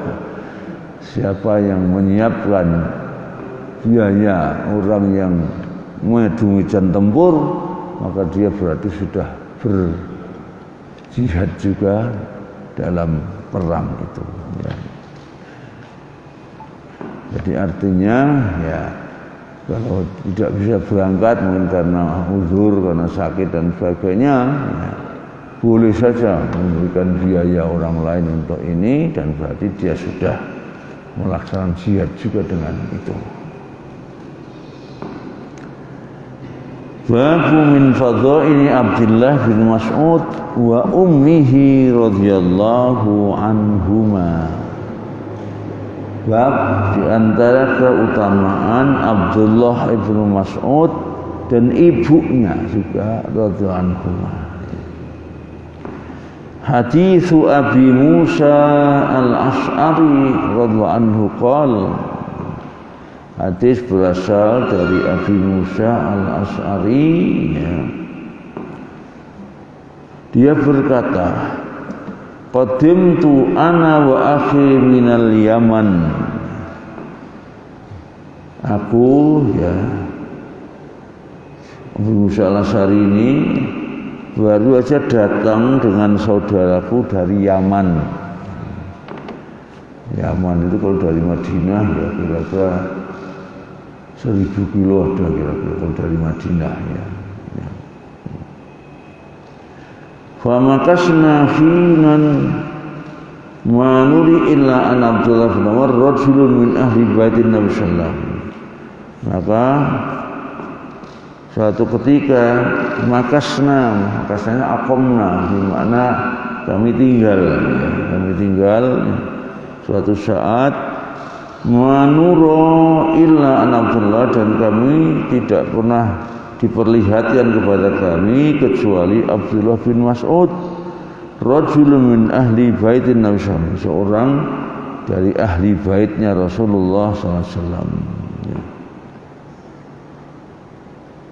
Siapa yang menyiapkan biaya orang yang maju medan tempur, maka dia berarti sudah berjihad juga dalam perang itu ya. Jadi artinya ya kalau tidak bisa berangkat mungkin karena uzur, karena sakit dan sebagainya ya, boleh saja memberikan biaya orang lain untuk ini dan berarti dia sudah melaksanakan jihad juga dengan itu. Babu min fadhaili Abdullah bin Mas'ud wa ummihi radhiyallahu anhuma. Bab di antara keutamaan Abdullah ibnu Mas'ud dan ibunya juga radhiyallahu anhuma. Hadithu Abi Musa al-Ash'ari radhiyallahu anhu qala, hadis berasal dari Abi Musa al-Ash'ari, ya. Dia berkata, qadimtu ana wa akhi minal Yaman. Aku, ya, Abi Musa al-Ash'ari ini baru aja datang dengan saudaraku dari Yaman. Yaman itu kalau dari Madinah ya kira-kira 1000 kilo ada kira-kira kalau dari Madinah, ya. Famakasna hinan ma nuri illa an Abdullah bin Umar rajulun min ahli baitin Nabi sallallahu alaihi wasallam. Maka suatu ketika makasnya akomna, di mana kami tinggal, suatu saat manuro illa an Abdullah, dan kami tidak pernah diperlihatkan kepada kami kecuali Abdullah bin Mas'ud, rajulun min ahli baitin Nabi sallallahu alaihi wasallam, seorang dari ahli baitnya Rasulullah sallallahu alaihi wasallam.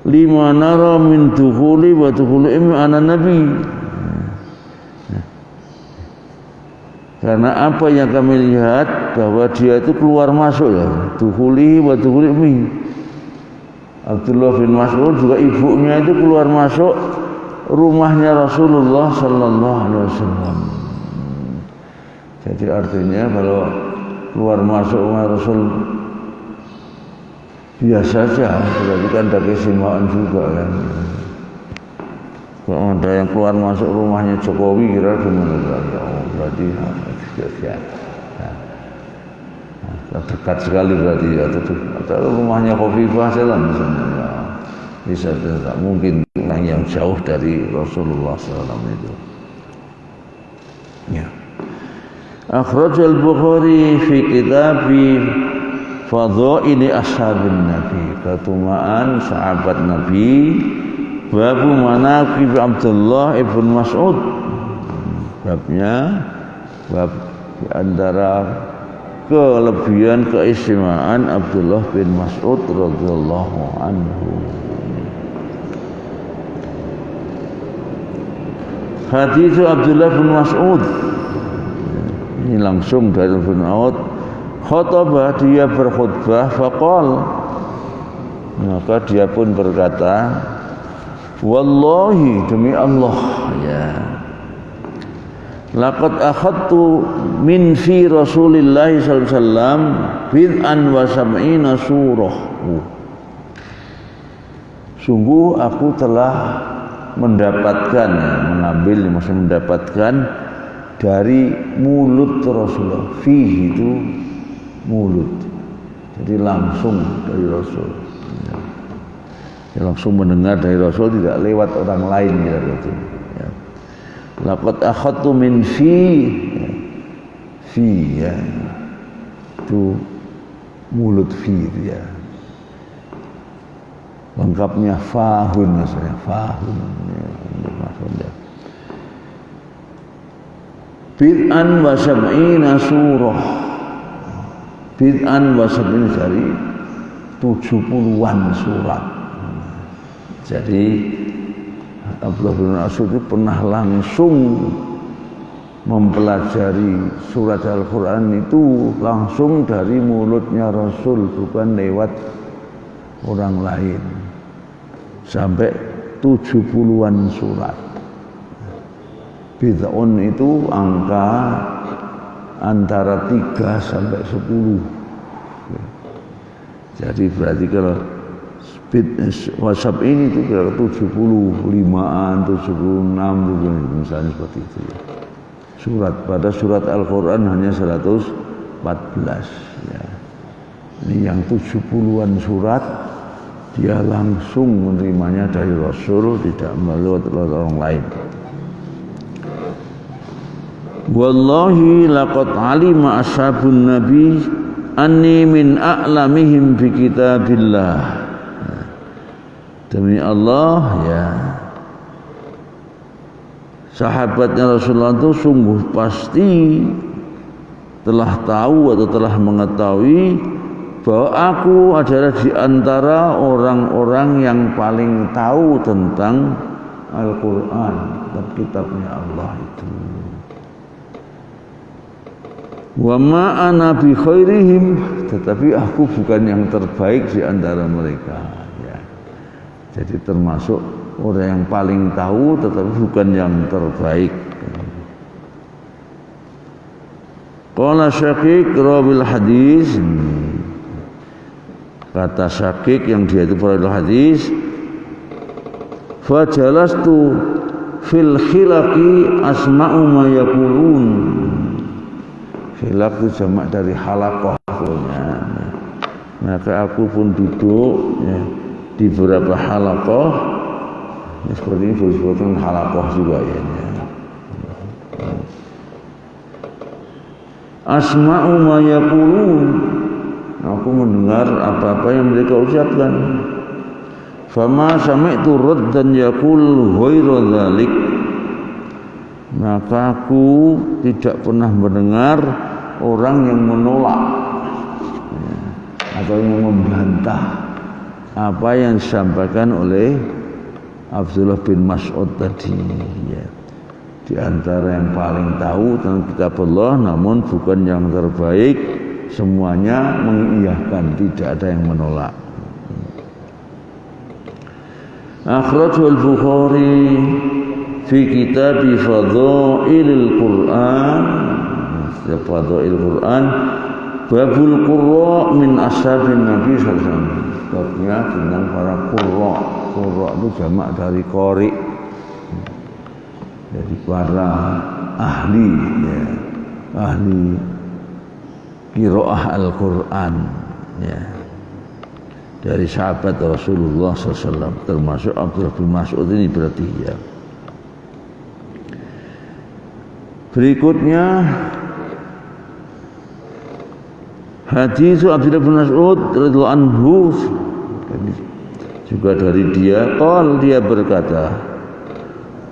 Lima nara min dukhuli wa dukhuli ana nabi, karena apa yang kami lihat bahwa dia itu keluar masuk, ya, dukhuli wa dukhuli imi. Abdullah bin Mas'ud juga ibunya itu keluar masuk rumahnya Rasulullah sallallahu alaihi wasallam. Jadi artinya kalau keluar masuk rumah Rasul biasa saja, berarti kan ada keistimewaan juga kan. Kalau ada yang keluar masuk rumahnya Jokowi kira gimana? Ya, berarti ya, dekat sekali berarti, ya. Atau rumahnya Khofifah saja misalnya, ya. Bisa, tidak mungkin orang yang jauh dari Rasulullah SAW itu. Ya. Akhrajal Bukhari fi kitabi Fadhaili ashabin Nabi, keutamaan sahabat Nabi, babu manaqib Abdullah ibn Mas'ud. Babnya bab di antara kelebihan keistimewaan Abdullah bin Mas'ud radhiyallahu anhu. Hadis Abdullah bin Mas'ud ini langsung dari bin Mas'ud. Khutbah, dia berkhutbah, faqal, maka dia pun berkata, wallahi, demi Allah, ya, laqad akhadtu min fi Rasulillah sallallahu alaihi wasallam bid'an wa sab'ina surah. Sungguh aku telah mendapatkan, mengambil, maksudnya mendapatkan dari mulut Rasulullah. Fihi itu mulut, jadi langsung dari Rasul, ya, langsung mendengar dari Rasul, tidak lewat orang lain, gitu. Ya. Laqad akhadtu min fi, ya, itu mulut fi, ya. Lengkapnya fahun, maksudnya fahun, ya, maksudnya. Bid'an wa sab'ina surah. Bid'an wa sab'ina, dari 70-an surat. Jadi Abdullah bin Mas'ud itu pernah langsung mempelajari surat Al-Quran itu langsung dari mulutnya Rasul, bukan lewat orang lain, sampai 70-an surat. Bid'un itu angka antara 3 sampai 10. Jadi berarti kalau WhatsApp ini itu kira 75-an, 76 misalnya seperti itu. Surat, pada surat Al-Quran hanya 114, ya. Ini yang 70-an surat dia langsung menerimanya dari Rasul, tidak melalui orang lain. Wallahi laqad alima ashabun nabi anni min a'lamihim bi kitabillah. Demi Allah, ya, sahabatnya Rasulullah itu sungguh pasti telah tahu atau telah mengetahui bahwa aku adalah di antara orang-orang yang paling tahu tentang Al-Quran, kitabnya Allah itu. Wa ma ana bi khairihim, tetapi aku bukan yang terbaik di antara mereka, ya. Jadi termasuk orang yang paling tahu tetapi bukan yang terbaik. Qala Syaqiq rawil hadis, kata Syaqiq yang dia itu perawi hadis, fajalastu fil khilaqi asma'u ma yaqulun. Khilaq itu jamak dari halaqah. Maka aku pun duduk, ya, di beberapa halaqah, ya, seperti ini disebutkan halaqah juga, ya. Asma'u ma yaqulun, aku mendengar apa-apa yang mereka ucapkan. Fama sami'tu raddan yaqul ghairu dzalik, maka aku tidak pernah mendengar orang yang menolak, ya, atau yang membantah apa yang disampaikan oleh Abdullah bin Mas'ud tadi, ya. Di antara yang paling tahu tentang kitab Allah namun bukan yang terbaik, semuanya mengiyakan, tidak ada yang menolak. Akhrajul Bukhari fi kitab Fadhailil Quran, Fadhail Quran, babul qurra min ashabin Nabi sallallahu alaihi wasallam. Babnya tentang para qurra. Qurra itu jamak dari qari. Jadi para ahli, ya, ahli qiraah Al-Qur'an, ya, dari sahabat Rasulullah SAW, termasuk Abdullah bin Mas'ud ini berarti, ya. Berikutnya hadis Abdullah bin Mas'ud radhiyallahu anhu, juga dari dia, dia berkata,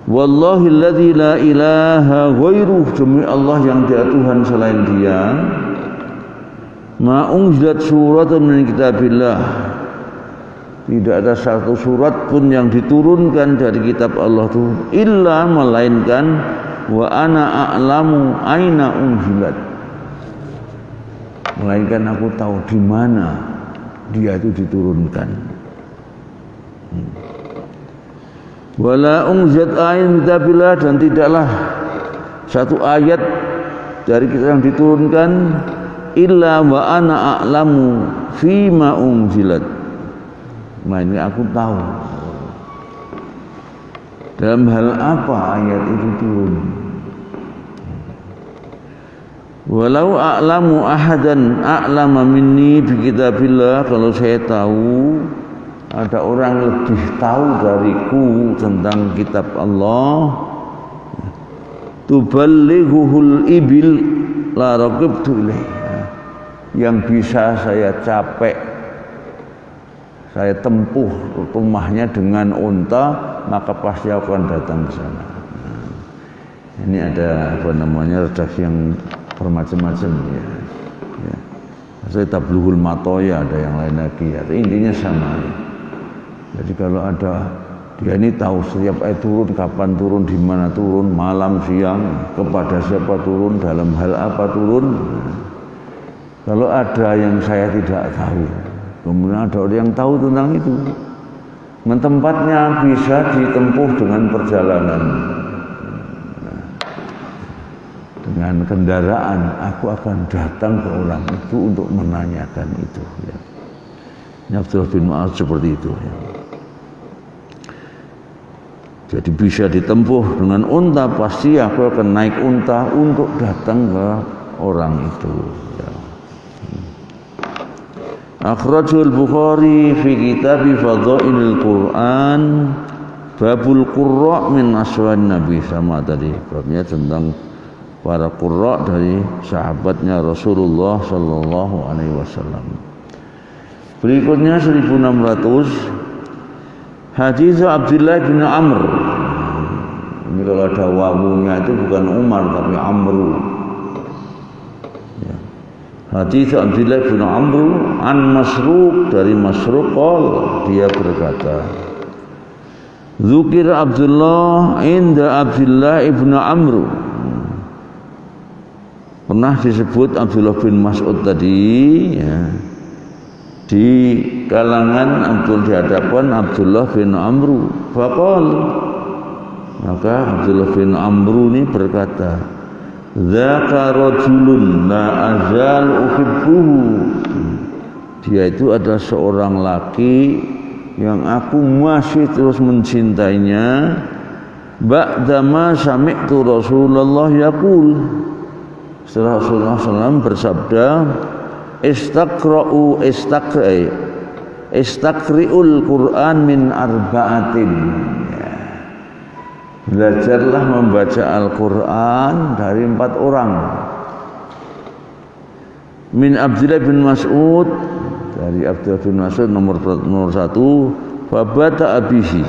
wallahi alladzi la ilaha ghairuh, demi Allah yang tidak Tuhan selain Dia, ma unzilat suratun min kitabillah, tidak ada satu surat pun yang diturunkan dari kitab Allah itu illa melainkan wa ana a'lamu aina unzilat, melainkan aku tahu di mana dia itu diturunkan. Wala unzat ayin kitabillah, dan tidaklah satu ayat dari kitab yang diturunkan illa wa ana a'lamu fima unzilat, melainkan aku tahu dalam hal apa ayat itu turun. Walau a'lamu ahadan a'lama minni bi kitabillah, kalau saya tahu ada orang lebih tahu dariku tentang kitab Allah, tuballighuhul ibil la raqibtu ilaih, yang bisa saya capek, saya tempuh rumahnya dengan unta, maka pasti aku akan datang ke sana. Ini ada redaksi yang bermacam-macam, ya. Saya tablughul matoya, ada yang lain lagi, ya. Intinya sama, ya. Jadi kalau ada, dia ini tahu setiap ayat turun, kapan turun, di mana turun, malam, siang, kepada siapa turun, dalam hal apa turun. Kalau ada yang saya tidak tahu, kemudian ada orang yang tahu tentang itu, dan tempatnya bisa ditempuh dengan perjalanan, dengan kendaraan, aku akan datang ke orang itu untuk menanyakan itu, ya. Abdullah bin Mas'ud seperti itu, ya. Jadi bisa ditempuh dengan unta, pasti aku akan naik unta untuk datang ke orang itu, ya. Akhrajul Bukhari fi kitab Fadhailil Quran, babul qurra min aswan Nabi, sama tadi babnya tentang para qurra dari sahabatnya Rasulullah sallallahu alaihi wasallam. Berikutnya 1600 hadis Abdullah bin Amr Ini kalau ada wawunya itu bukan Umar tapi Amru. Ya. Hadits Abdullah bin Amru an Masruq, dari Masruq dia berkata, Zukir Abdullah inda Abdullah ibn Amru. Pernah disebut Abdullah bin Mas'ud tadi, ya, di kalangan di hadapan Abdullah bin Amru. Faqal, maka Abdullah bin Amru ini berkata, Dzaka rajulun la azal uhibbuhu. Dia itu adalah seorang laki yang aku masih terus mencintainya. Ba'dama sami'tu Rasulullah yaqul. Setelah Rasulullah SAW bersabda, Istakri'ul Qur'an min arba'atin. Ya. Belajarlah membaca Al-Quran dari 4 orang. Min Abdullah bin Mas'ud, dari Abdullah bin Mas'ud nomor 1, fabata abihi.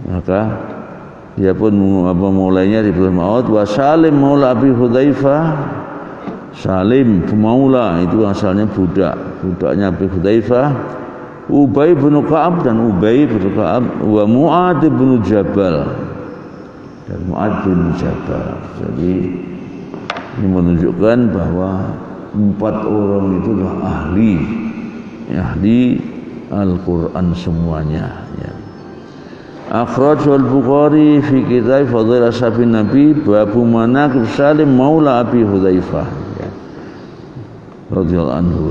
Maka dia pun mulainya di bulan Maut. Wa Salim maula Abi Hudzaifah. Salim maula itu asalnya budaknya Abi Hudzaifah. Ubay bin Ka'ab, dan Ubay bin Ka'ab. Wa Mu'ad bin Jabal, dan Mu'ad bin Jabal. Jadi ini menunjukkan bahwa 4 orang itu adalah ahli Al-Quran semuanya, ya. Akhrajul Bukhari fi kitab Fadhil Ashabin Nabi babu manaqib Salim maula Abi Hudzaifah, ya, radhiyallahu anhu.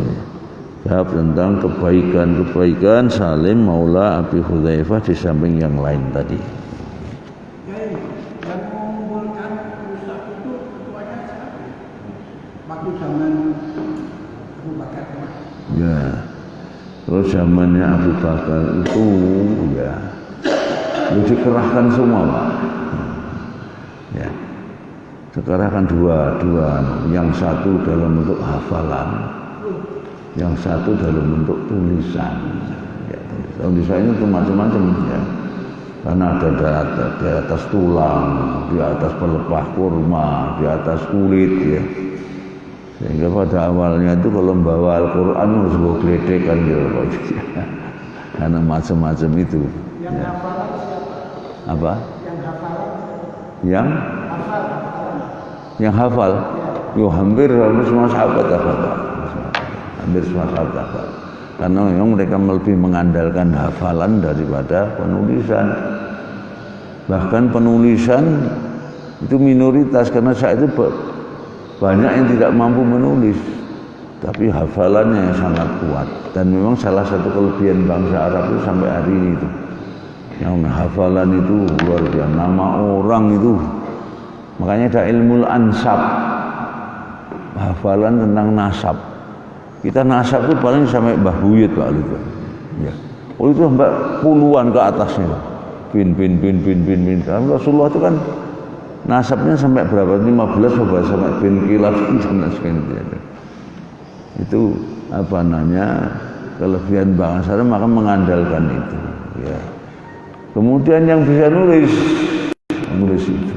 Bab tentang kebaikan Salim maula Abi Hudzaifah di samping yang lain tadi. Yang mengumpulkan rusak itu ketuanya siapa? Waktu zaman Abu Bakar. Ya, terus zamannya Abu Bakar itu, ya, dikerahkan semua, Pak. Ya, dikerahkan dua, yang satu dalam bentuk hafalan, yang satu dalam bentuk tulisan. Ya, tulisan itu macam-macam, ya, karena ada di atas tulang, di atas pelepah kurma, di atas kulit, ya. Sehingga pada awalnya itu kalau membawa Al-Quran harus bawa geledekan gitu, Pak. Karena macam-macam itu. Yang Ya. hafalan siapa? Apa? Yang hafalan? Yang hafal? Yo, hampir semua sahabat hafal, Pak. Hampir semua sahabat hafal. Karena memang mereka lebih mengandalkan hafalan daripada penulisan. Bahkan penulisan itu minoritas, karena saat itu banyak yang tidak mampu menulis, tapi hafalannya yang sangat kuat. Dan memang salah satu kelebihan bangsa Arab itu sampai hari ini itu, yang hafalan itu luar biasa, nama orang itu. Makanya ada ilmu ansab, hafalan tentang nasab. Kita nasab itu paling sampai Mbah Buyut, Pak, itu. Ya. Oh, itu sampai puluhan ke atasnya. Bin. Karena Rasulullah itu kan nasabnya sampai berapa? 15 sampai bin kilaf dan sebagainya. Itu apa namanya, kelebihan bangsa, maka mengandalkan itu, ya. Kemudian yang bisa nulis itu.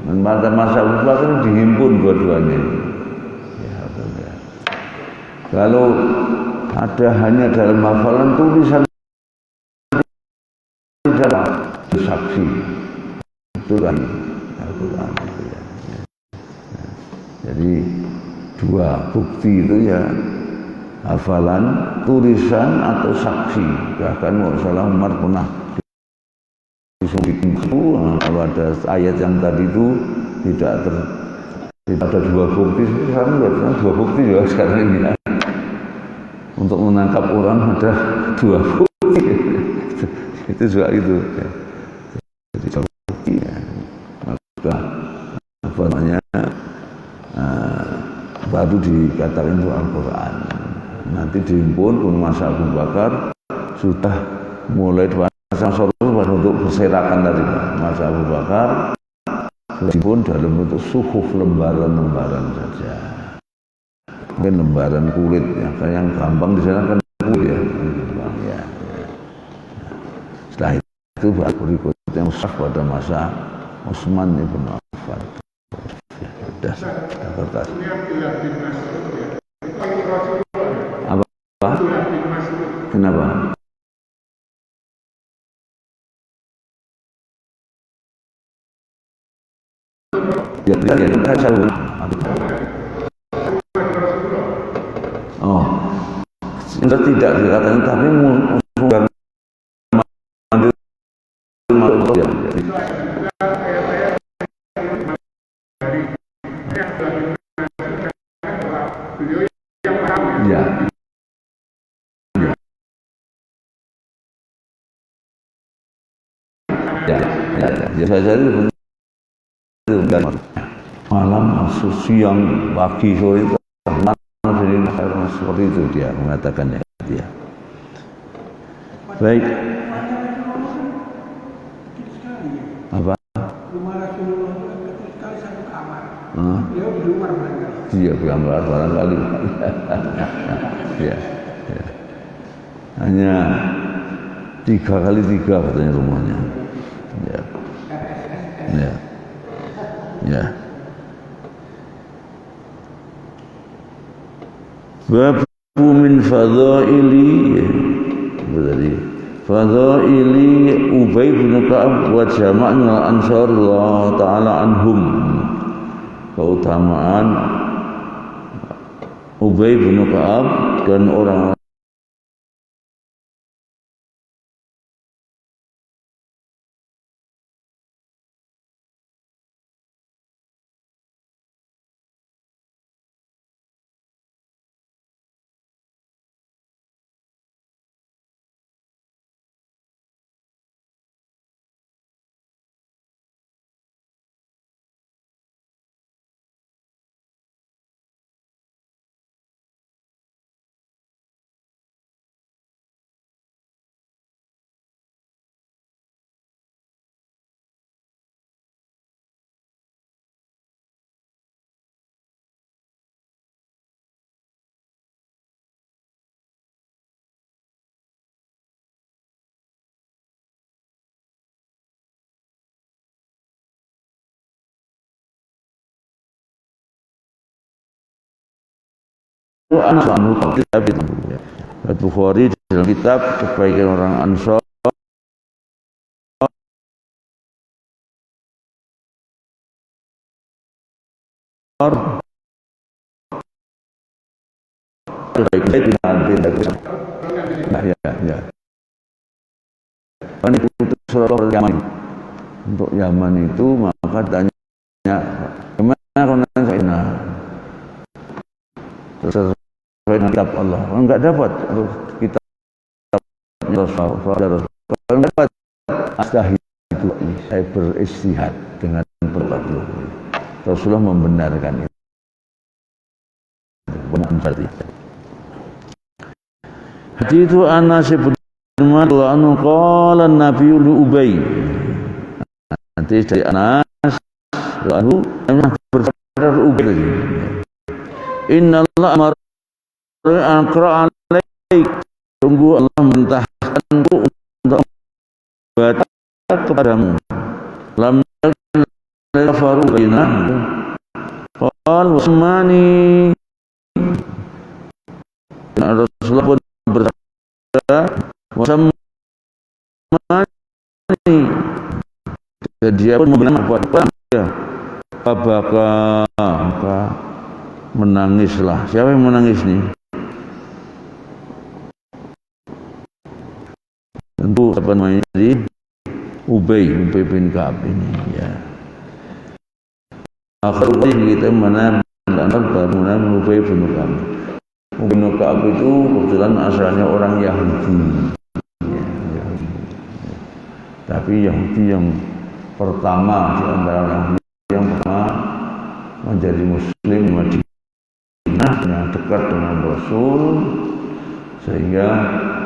Dan pada masa Abu Bakar dihimpun dua-duanya. Ya, ya. Kalau ada hanya dalam hafalan tulisan tidak saksi, itu kan Al-Quran, ya. Jadi 2 bukti itu, ya, hafalan, tulisan atau saksi. Bahkan Rasulullah Umar pernah kalau ada ayat yang tadi itu tidak ada 2 bukti, sekarang berarti 2 bukti juga sekarang ini. Untuk menangkap orang ada 2 bukti. Itu juga itu. Jadi bukti, ya. Maka apa namanya, baru dikatakan itu Al-Quran. Nanti dihimpun pun masa Abu Bakar sudah mulai pasang sorot untuk berserakan dari masa Abu Bakar, dihimpun dalam bentuk suhuf, lembaran-lembaran saja. Mungkin lembaran kulit, ya, yang gampang di sana kan kulit, ya. Ya. Setelah itu baru berikut yang mushaf pada masa Utsman ibn Affan. Sudah kertas. Apa? Kenapa? Ya, oh, enggak tidak dikatakan, tapi musuh ya. Ya. Ya saja itu malam, siang, pagi, sore itu seperti itu dia mengatakannya dia. Baik. Apa? Rumah Rasulullah itu kecil sekali satu kamar. Beliau di luar barangkali. Iya, gambar barangkali. Ya. Hanya 3x3 katanya rumahnya. Ya. Bab min fadhaili berarti fadhaili Ubay bin Ka'ab wa jama'na ansar Allah taala anhum. Keutamaan Ubay bin Ka'ab dan orang Bukhari dalam kitab kebaikan orang Ansar ya. Ini putus surat Yaman. Untuk Yaman itu maka tanya gimana konon saya terus kitab Allah enggak dapat kitab Rasulullah enggak dapat astahid itu saya beristihad dengan berpatuh Rasulullah membenarkan itu benar berarti hadis itu Anas bin Malik anu qala Nabi Ubay nanti dari Anas lalu bersabda Ubay Inna Allah amar aqra alaik tunggu Allah mentahkanku untuk baca kepadamu lam yafaru baina qal wasmani Rasulullah pun bersabda wasamani dia pun membenar kepada abaka menangislah. Siapa yang menangis nih? Tentu apa namanya tadi? Ubay bin Ka'ab ini ya. Akhirnya kita mana Ubay bin Ka'ab. Ubay bin Ka'ab itu kebetulan asalnya orang Yahudi. Ya. Tapi Yahudi yang pertama di antara Yahudi yang pertama menjadi Muslim Madinah yang dekat dengan Rasul sehingga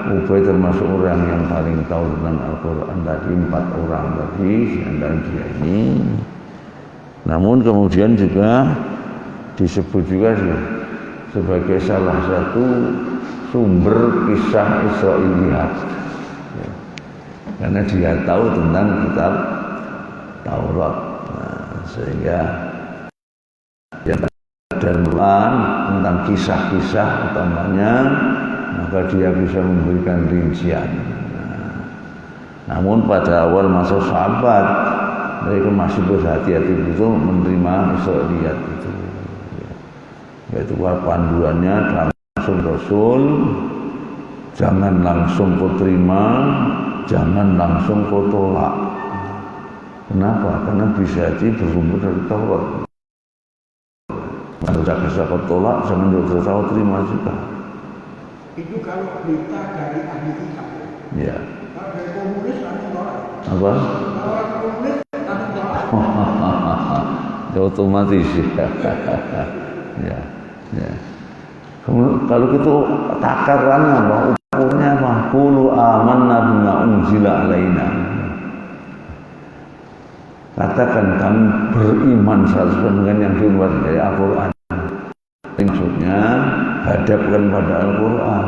Ubay termasuk orang yang paling tahu tentang Al-Quran tadi 4 orang tadi dan dia ini namun kemudian juga disebut juga sebagai salah satu sumber kisah Israiliyat karena dia tahu tentang kitab Taurat. Sehingga dia dan tentang kisah-kisah utamanya, maka dia bisa memberikan rincian. Namun pada awal masa sahabat mereka masih berhati-hati betul menerima Israiliyat itu, yaitu panduannya langsung Rasul, jangan langsung kau terima, jangan langsung kau tolak. Kenapa? Karena bisa jadi bersumber dari Taurat. Kalau bisa kau tolak, jangan kau terima juga. Itu kalau berita dari ahli kitab. Ya. Kalau dari komunis kami tolak. Apa? Kalau komunis kami tolak. Ya otomatis ya. Ya. Kalau itu takarannya apa? Ukurnya apa? Qulu amanna bima unzila alaina. Katakan kami beriman 100% dengan yang diurut dari Al-Quran. Maksudnya hadapkan pada Al-Quran.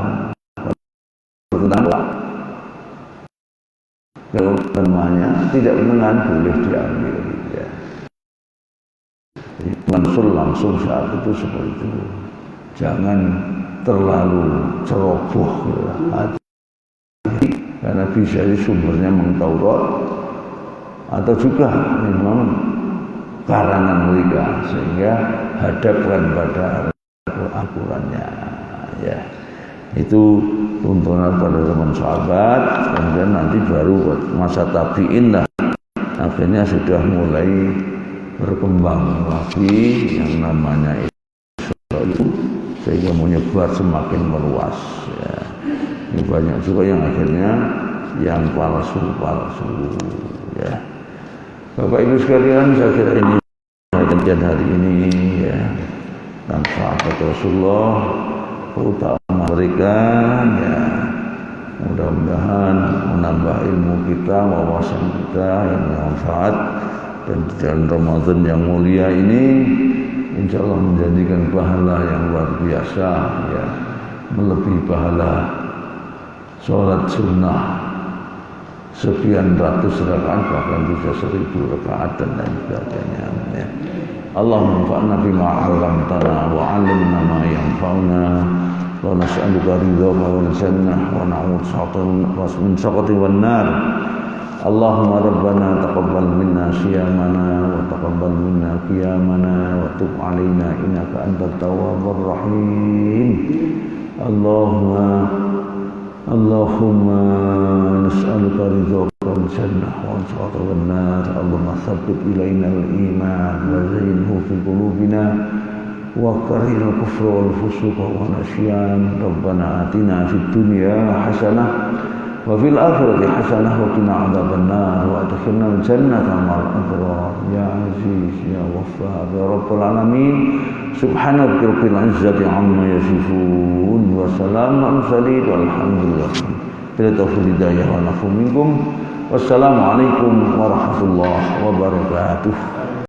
Kalau namanya tidak menengan boleh diambil. Ya. Mansul langsung saat itu seperti itu. Jangan terlalu ceroboh. Ya. Karena bisa di sumbernya Taurat atau juga memang karangan mereka, sehingga hadapkan pada Al-Qurannya. Ya. Itu tuntunan pada teman sahabat. Kemudian nanti baru masa tabi'in lah, akhirnya sudah mulai berkembang lagi yang namanya Islam itu, sehingga menyebar semakin meluas. Ya. Ini banyak juga yang akhirnya yang palsu. Ya. Bapak Ibu sekalian, saya kira ini kajian hari ini ya, dan sahabat Rasulullah, terutama mereka ya, mudah-mudahan menambah ilmu kita, wawasan kita yang bermanfaat, dan di dalam Ramadan yang mulia ini insya Allah menjadikan pahala yang luar biasa ya, melebihi pahala sholat sunnah sekian ratus rakaat, bahkan bisa 1000 rakaat dan lain sebagainya. Ya. Allahumma anfa'na bima 'allamtana wa 'allimna ma yanfa'una wa nas'aluka ridhaka wal jannah wa na'udzu min sakhatika wan nar. Allahumma rabbana taqabbal minna siyamana wa taqabbal minna qiyamana wa tub 'alaina innaka antat tawwabur rahim. Allahumma nas'aluka ridhaka wal jannah wa sakhatika wan nar. Allahumma tsabbit ilaina al iman wa zayyinhu fi qulubina wa karihil kufra wal fusuqa wal isyan. Rabbana atina fid dunya hasanah wa fil akhirati hasanah wa qina adzaban nar wa adkhilna al jannata ma'al abrar ya aziz ya ghaffar ya rabbal alamin. Subhana rabbil izzati amma yasifun wa salamun alal mursalin walhamdulillah. Bila taufiq hidayah wa nafu minkum. Wassalamu alaikum warahmatullahi wabarakatuh.